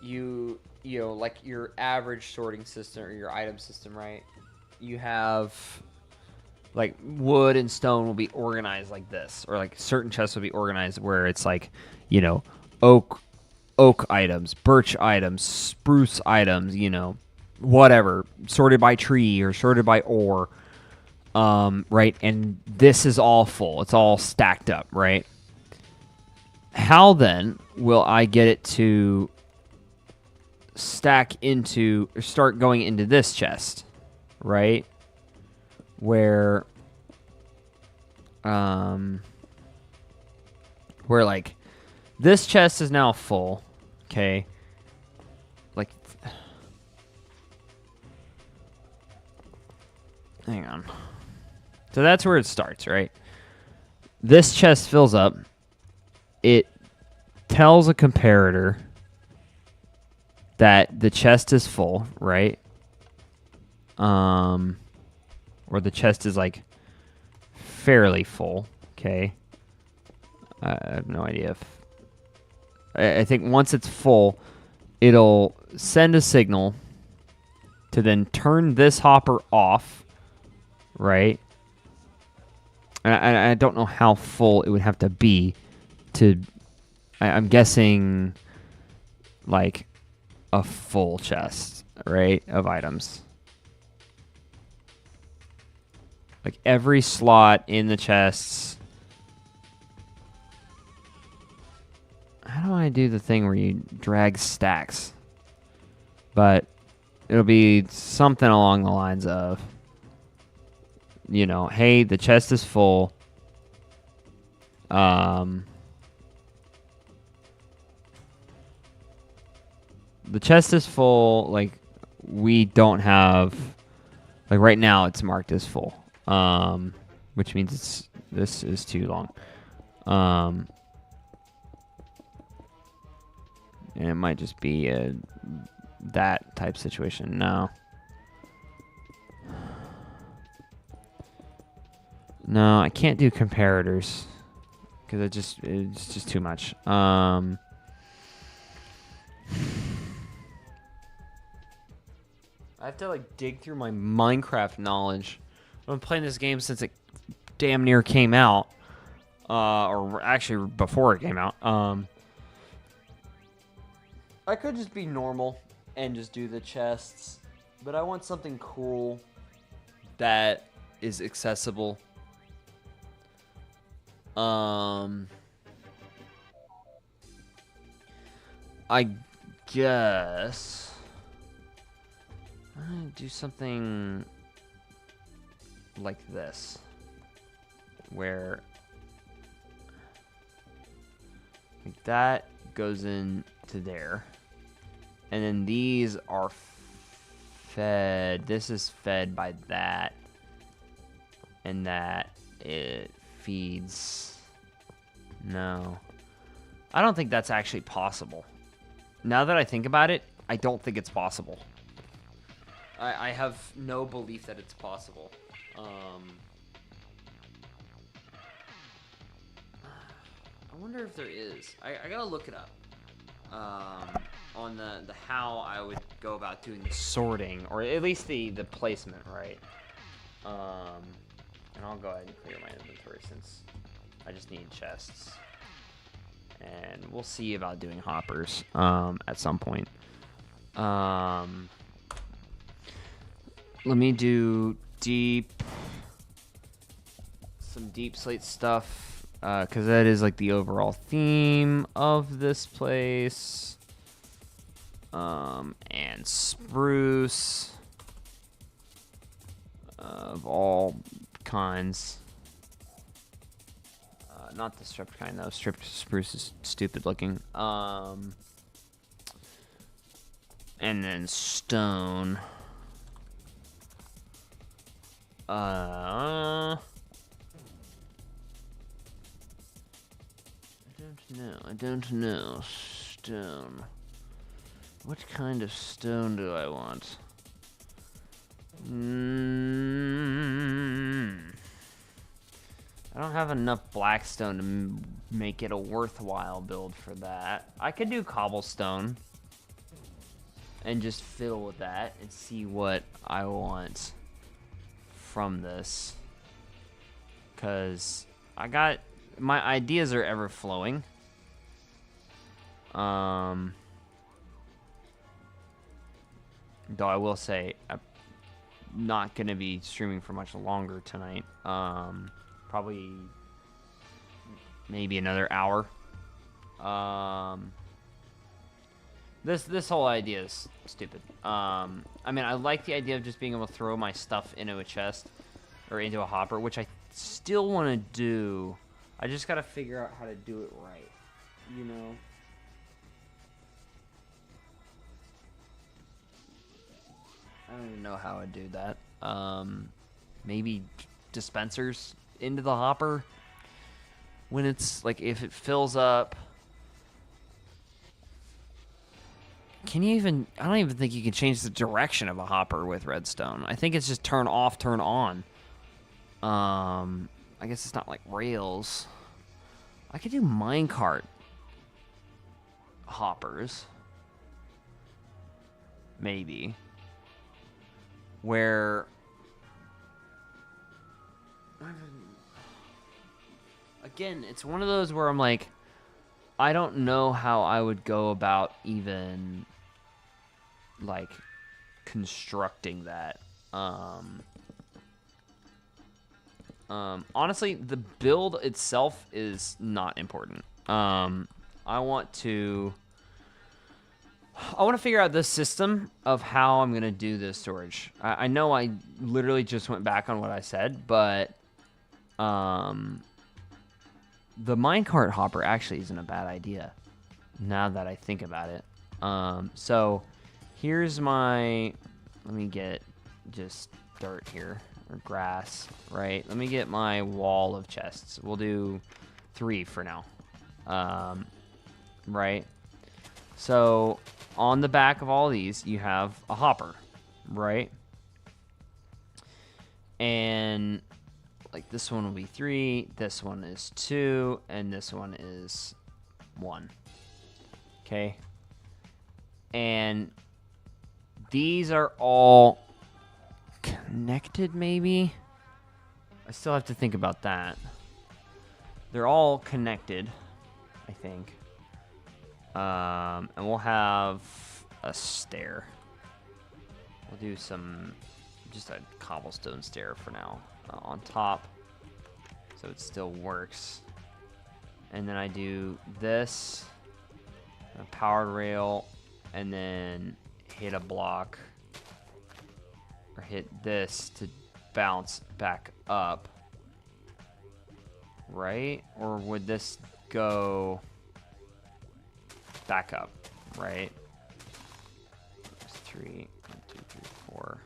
you know, like your average sorting system or your item system, right? You have like wood and stone will be organized like this, or like certain chests will be organized where it's like, you know, oak items, birch items, spruce items, you know, whatever, sorted by tree or sorted by ore, right? And this is all full. It's all stacked up, right? How then will I get it to stack into, or start going into this chest, right? Where like this chest is now full, okay? Like, hang on. So that's where it starts, right? This chest fills up, it tells a comparator that the chest is full, right? Or the chest is like fairly full. Okay. I have no idea if. I think once it's full, it'll send a signal to then turn this hopper off, right? And I don't know how full it would have to be to. I'm guessing like a full chest, right, of items. Like every slot in the chests. How do I do the thing where you drag stacks? But it'll be something along the lines of, you know, hey, the chest is full. The chest is full. Like, we don't have, like right now it's marked as full. Which means this is too long. And it might just be that type situation. No. No, I can't do comparators because it's just too much. I have to like dig through my Minecraft knowledge. I've been playing this game since it damn near came out, or actually before it came out. I could just be normal and just do the chests, but I want something cool that is accessible. I guess I do something like this, where like that goes into there. And then these are fed. This is fed by that. And that it feeds. No. I don't think that's actually possible. Now that I think about it, I don't think it's possible. I have no belief that it's possible. I wonder if there is. I gotta look it up. On the how I would go about doing the sorting, or at least the placement, right? And I'll go ahead and clear my inventory since I just need chests. And we'll see about doing hoppers at some point. Let me do some deep slate stuff, because that is like the overall theme of this place. And spruce of all kinds. Not the stripped kind though. Stripped spruce is stupid looking. And then stone. I don't know. Stone. What kind of stone do I want? I don't have enough blackstone to make it a worthwhile build for that. I could do cobblestone and just fiddle with that and see what I want from this. Because my ideas are ever flowing. Though I will say, I'm not going to be streaming for much longer tonight. Probably maybe another hour. This whole idea is stupid. I mean, I like the idea of just being able to throw my stuff into a chest or into a hopper, which I still want to do. I just got to figure out how to do it right, you know? I don't even know how I'd do that. Maybe dispensers into the hopper. when it's like if it fills up. Can you even? I don't even think you can change the direction of a hopper with redstone. I think it's just turn off, turn on. I guess it's not like rails. I could do minecart hoppers. Maybe. Where... Again, it's one of those where I'm like, I don't know how I would go about even, like, constructing that. Honestly, the build itself is not important. I want to figure out this system of how I'm going to do this storage. I know I literally just went back on what I said, but the minecart hopper actually isn't a bad idea now that I think about it. So here's my, let me get just dirt here, or grass, right? Let me get my wall of chests. We'll do 3 for now, right? So on the back of all these, you have a hopper, right? And like this one will be 3, this one is 2, and this one is 1. Okay. And these are all connected, maybe? I still have to think about that. They're all connected, I think. And we'll have a stair. We'll do just a cobblestone stair for now on top, so it still works. And then I do this, a powered rail, and then hit a block, or hit this to bounce back up, right? Or would this go back up, right? There's 3, 1, 2, 3, 4.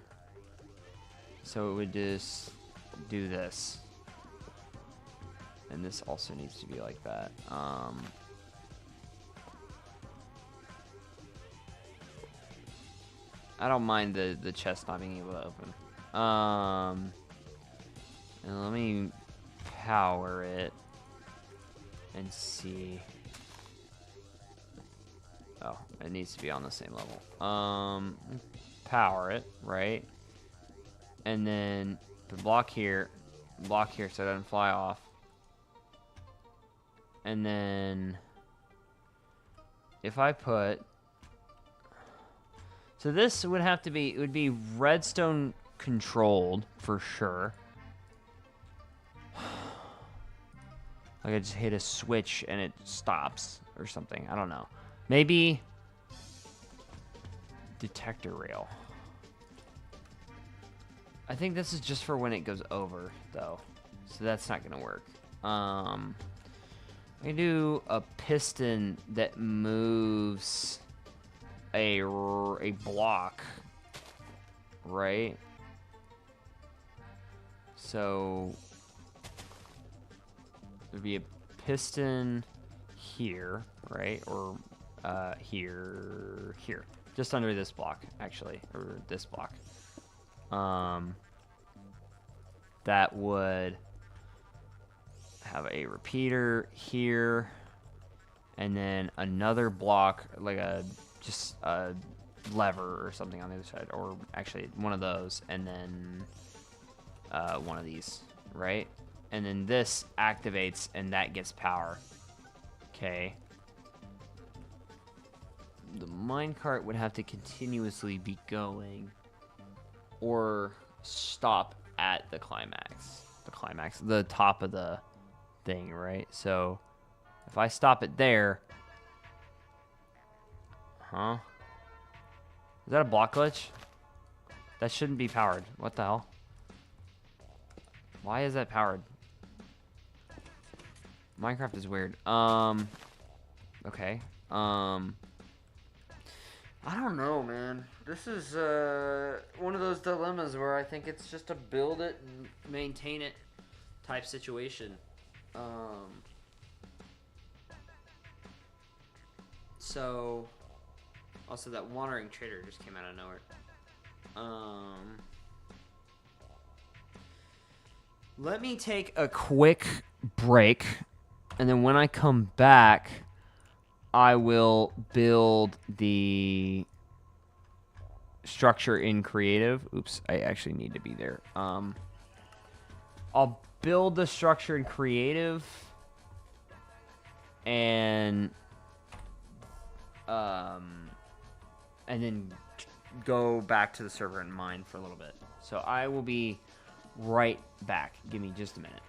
So it would just do this, and this also needs to be like that. I don't mind the chest not being able to open. And let me power it and see. Oh, it needs to be on the same level. Power it, right? And then the block here so it doesn't fly off. And then if I put, so this would have to be, it would be redstone controlled for sure. Like I just hit a switch and it stops or something. I don't know. Maybe detector rail. I think this is just for when it goes over, though. So that's not going to work. I can do a piston that moves a block, right? So there'd be a piston here, right? Or here. Just under this block, actually, or this block. That would have a repeater here, and then another block, like just a lever or something on the other side, or actually one of those, and then one of these, right? And then this activates, and that gets power. Okay. The minecart would have to continuously be going, or stop at the the top of the thing, right? So if I stop it there, is that a block glitch? That shouldn't be powered. What the hell? Why is that powered? Minecraft is weird. Okay. I don't know, man. This is one of those dilemmas where I think it's just a build it and maintain it type situation. So, also that wandering trader just came out of nowhere. Let me take a quick break, and then when I come back, I will build the structure in creative. Oops, I actually need to be there. I'll build the structure in creative, and then go back to the server and mine for a little bit. So I will be right back. Give me just a minute.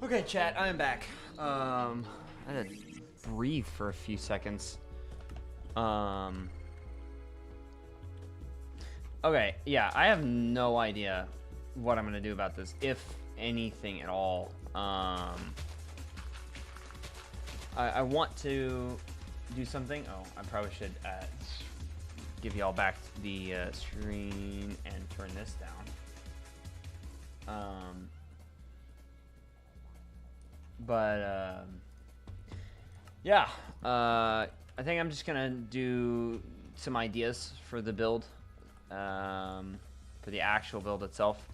Okay, chat, I am back. I had to breathe for a few seconds. Okay, yeah, I have no idea what I'm gonna do about this, if anything at all. I want to do something. Oh, I probably should give y'all back the screen and turn this down. Yeah, I think I'm just gonna do some ideas for the build, for the actual build itself,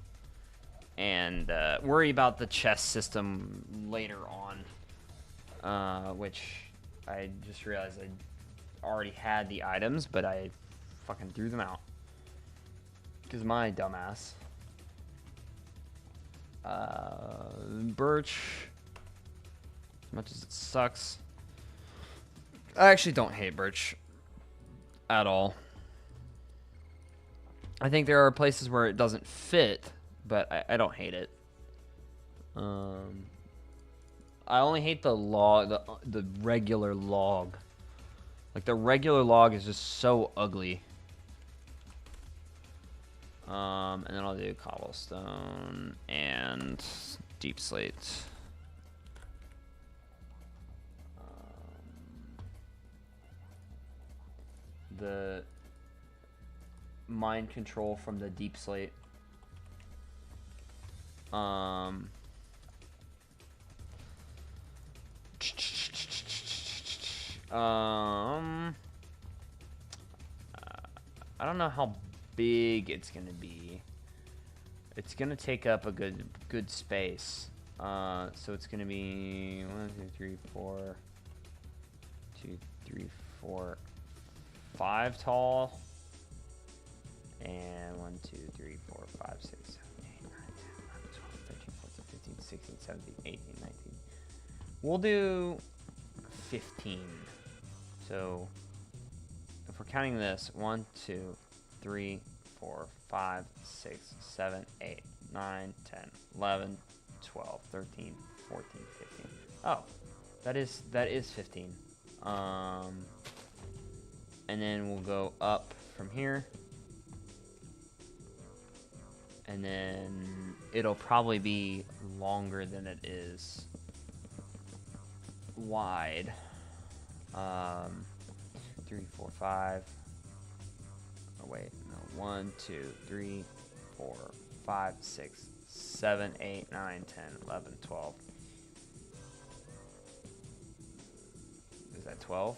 and worry about the chest system later on, which I just realized I already had the items, but I fucking threw them out because my dumbass. Birch, as much as it sucks, I actually don't hate birch at all. I think there are places where it doesn't fit, but I don't hate it. I only hate the log, the regular log. Like, the regular log is just so ugly. And then I'll do cobblestone and deep slate. The mind control from the deep slate. I don't know how big it's gonna be. It's gonna take up a good space. So it's gonna be 1, 2, 3, 4, 2, 3, 4, 5 tall, and 1, 2, 3, 4, 5, 6, 7, 8, 9, 10, 11, 12, 13, 14, 15, 16, 17, 18, 19. We'll do 15. So if we're counting this, 1, 2, 3, 4, 5, 6, 7, 8, 9, 10, 11, 12, 13, 14, 15. Oh, that is 15. And then we'll go up from here. And then it'll probably be longer than it is wide. 3, 4, 5. Oh, wait, no. 1, 2, 3, 4, 5, 6, 7, 8, 9, 10, 11, 12. Is that 12?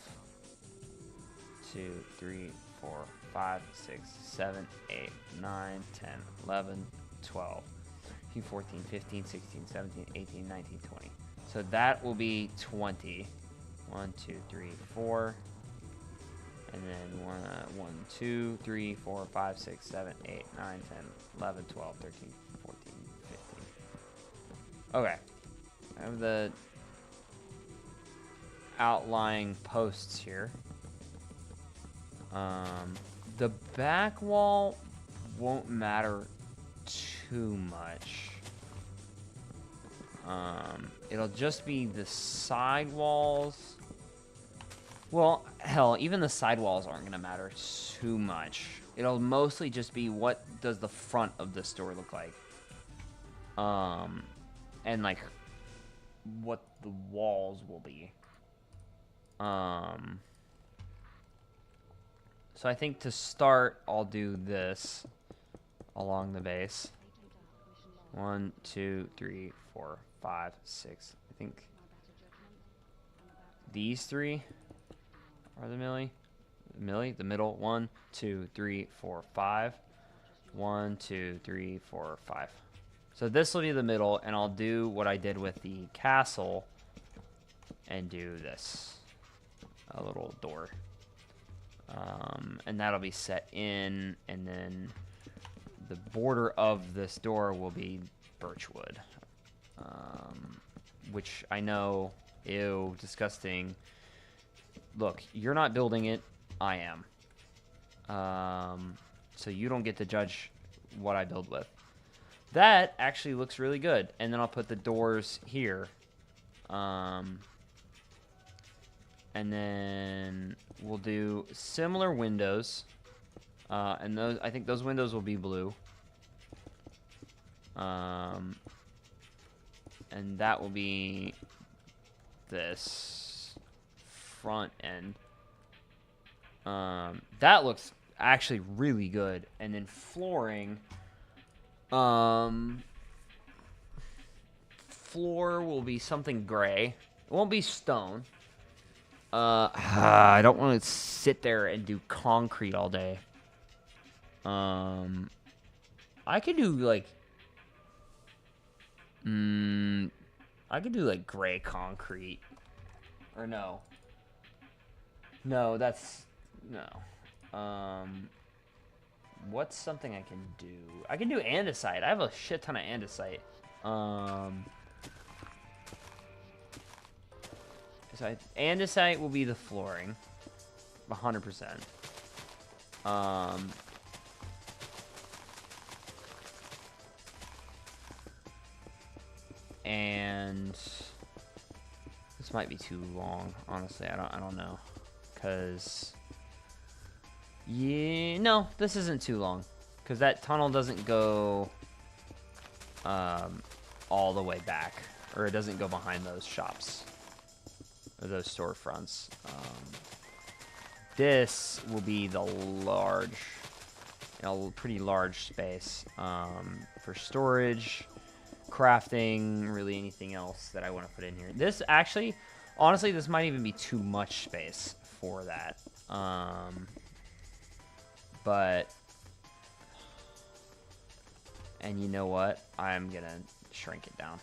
2, 3, 4, 5, 6, 7, 8, 9, 10, 11, 12, 13, 14, 15, 16, 17, 18, 19, 20. So that will be 20. 1, 2, 3, 4. And then 1, 2, 3, 4, 5, 6, 7, 8, 9, 10, 11, 12, 13, 14, 15. Okay. I have the outlying posts here. The back wall won't matter too much. It'll just be the side walls. Well, hell, even the side walls aren't gonna matter too much. It'll mostly just be what does the front of the store look like. And like what the walls will be. So I think to start, I'll do this along the base. 1, 2, 3, 4, 5, 6. I think these 3 are the the middle. 1, 2, 3, 4, 5. 1, 2, 3, 4, 5. So this will be the middle, and I'll do what I did with the castle and do this. A little door. And that'll be set in, and then the border of this door will be birchwood. Which I know, ew, disgusting. Look, you're not building it, I am. So you don't get to judge what I build with. That actually looks really good. And then I'll put the doors here. And then we'll do similar windows. And those, I think those windows will be blue. And that will be this front end. That looks actually really good. And then flooring. Floor will be something gray. It won't be stone. I don't want to sit there and do concrete all day. I could do like, I could do like gray concrete. Or no. No, that's, no. What's something I can do? I can do andesite. I have a shit ton of andesite. So andesite will be the flooring, 100%. And this might be too long, honestly. I don't know, cause yeah, no, this isn't too long, cause that tunnel doesn't go all the way back, or it doesn't go behind those shops. Or those storefronts. This will be the large, pretty large space for storage, crafting, really anything else that I want to put in here. This actually, honestly, this might even be too much space for that. But, and you know what? I'm gonna shrink it down.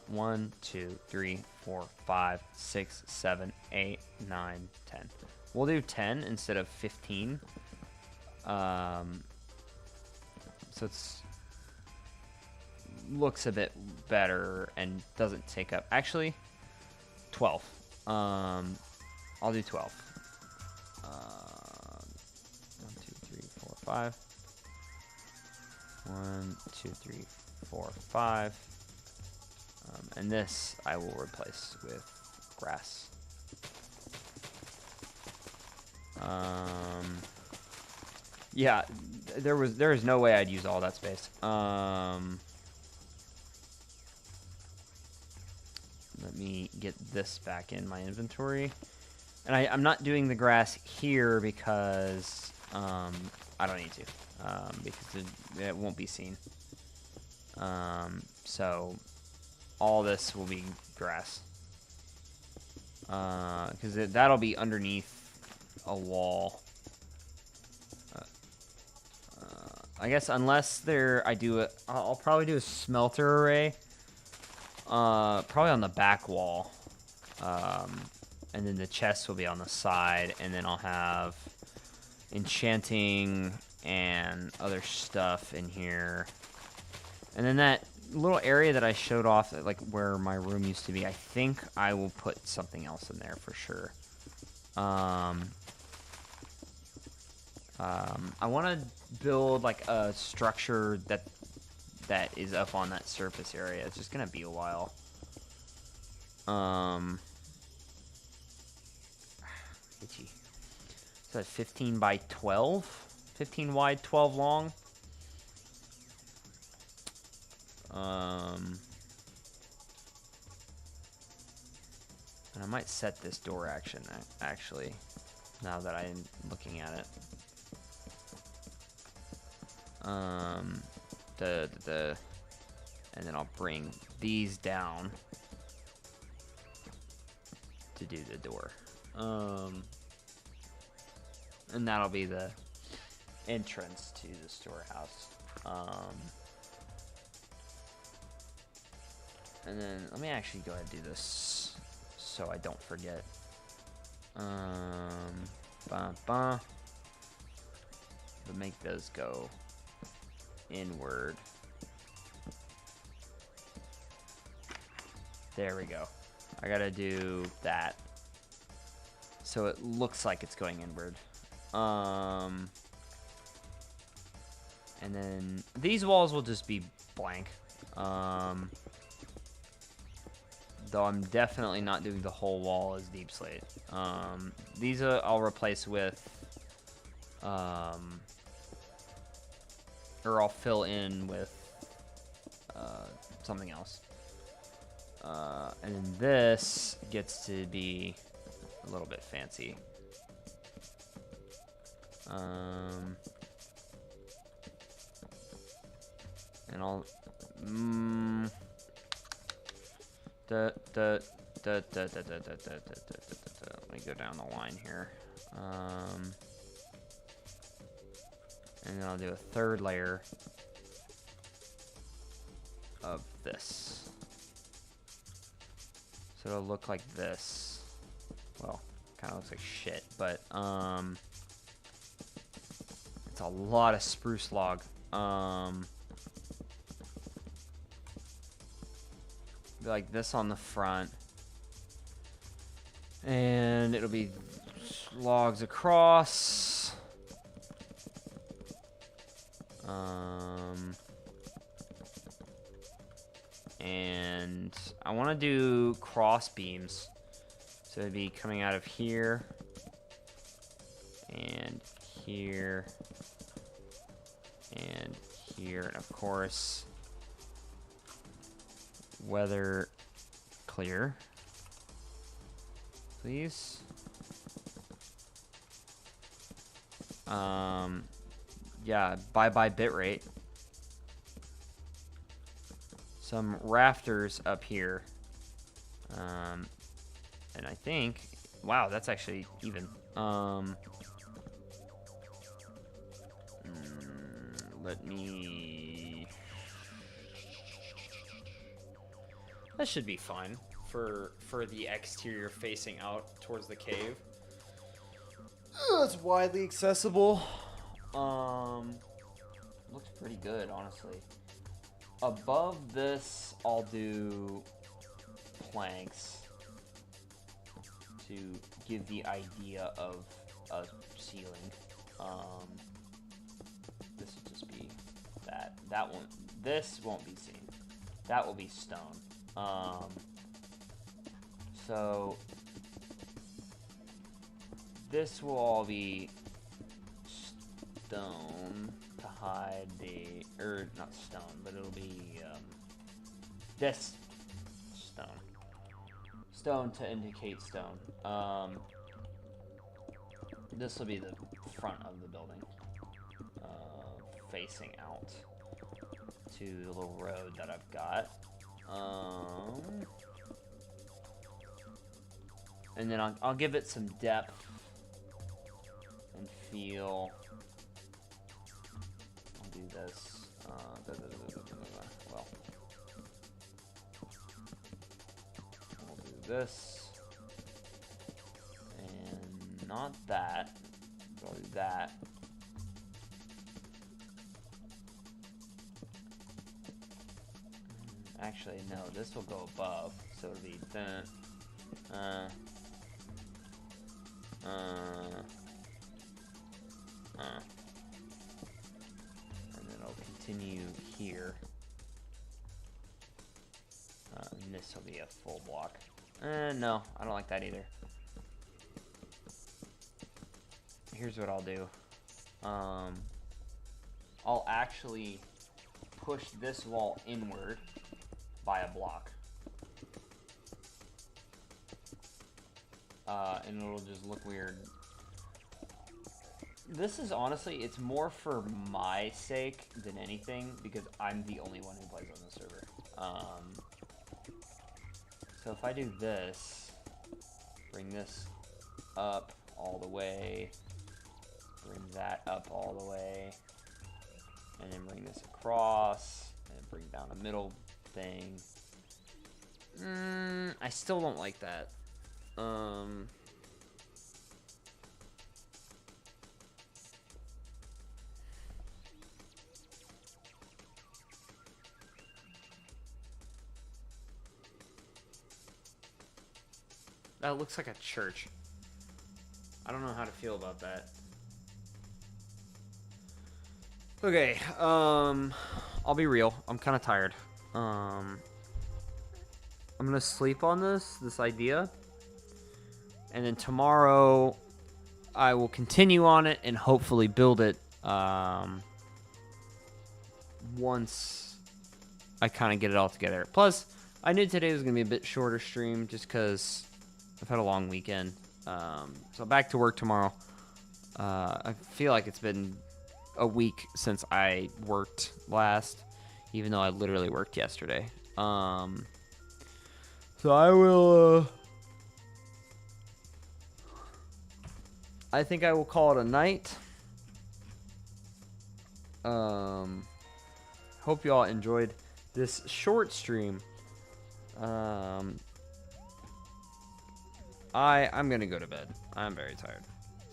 1, 2, 3, 4, 5, 6, 7, 8, 9, 10. We'll do 10 instead of 15. So it's looks a bit better and doesn't take up. Actually, 12. I'll do 12. 1, 2, 3, 4, 5. 1, 2, 3, 4, 5. And this I will replace with grass. Yeah, there is no way I'd use all that space. Let me get this back in my inventory. And I'm not doing the grass here because I don't need to. Because it won't be seen. So all this will be grass. Because that'll be underneath a wall. I guess unless I'll probably do a smelter array. Probably on the back wall. And then the chest will be on the side. And then I'll have enchanting and other stuff in here. And then that little area that I showed off, like where my room used to be, I think I will put something else in there for sure. I want to build like a structure that is up on that surface area. It's just gonna be a while. Itchy. So that's 15 by 12, 15 wide, 12 long. And I might set this door action actually, now that I'm looking at it. And then I'll bring these down to do the door. And that'll be the entrance to the storehouse. And then let me actually go ahead and do this so I don't forget. But make those go inward. There we go. I gotta do that so it looks like it's going inward. And then these walls will just be blank. Though I'm definitely not doing the whole wall as deep slate. These I'll replace with, or I'll fill in with something else. And then this gets to be a little bit fancy. And I'll let me go down the line here. And then I'll do a third layer of this. So it'll look like this. Well, kind of looks like shit, but it's a lot of spruce log. Like this on the front, and it'll be logs across. And I want to do cross beams, so it'd be coming out of here and here and here, and of course weather clear, please. Yeah, bye bitrate. Some rafters up here. And I think, wow, that's actually even. Let me. That should be fine for the exterior facing out towards the cave. It's widely accessible. Looks pretty good, honestly. Above this, I'll do planks to give the idea of a ceiling. This will just be that. This won't be seen. That will be stone. So this will all be stone to hide the, or not stone, but it'll be this stone to indicate stone. This will be the front of the building, facing out to the little road that I've got. And then I'll give it some depth and feel. I'll do this. Well, we'll do this, and not that. I'll do that. Actually, no. This will go above, so it'll be that. And then it'll continue here. And this will be a full block. No, I don't like that either. Here's what I'll do. I'll actually push this wall inward by a block. And it'll just look weird. This is honestly, it's more for my sake than anything, because I'm the only one who plays on the server. So if I do this, bring this up all the way, bring that up all the way, and then bring this across, and bring down a middle thing. I still don't like that. That looks like a church. I don't know how to feel about that. Okay, I'll be real. I'm kind of tired. I'm gonna sleep on this idea, and then tomorrow I will continue on it and hopefully build it. Once I kind of get it all together. Plus, I knew today was gonna be a bit shorter stream just because I've had a long weekend. So back to work tomorrow. I feel like it's been a week since I worked last, even though I literally worked yesterday. So I will. I think I will call it a night. Hope you all enjoyed this short stream. I'm gonna go to bed. I'm very tired.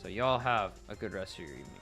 So y'all have a good rest of your evening.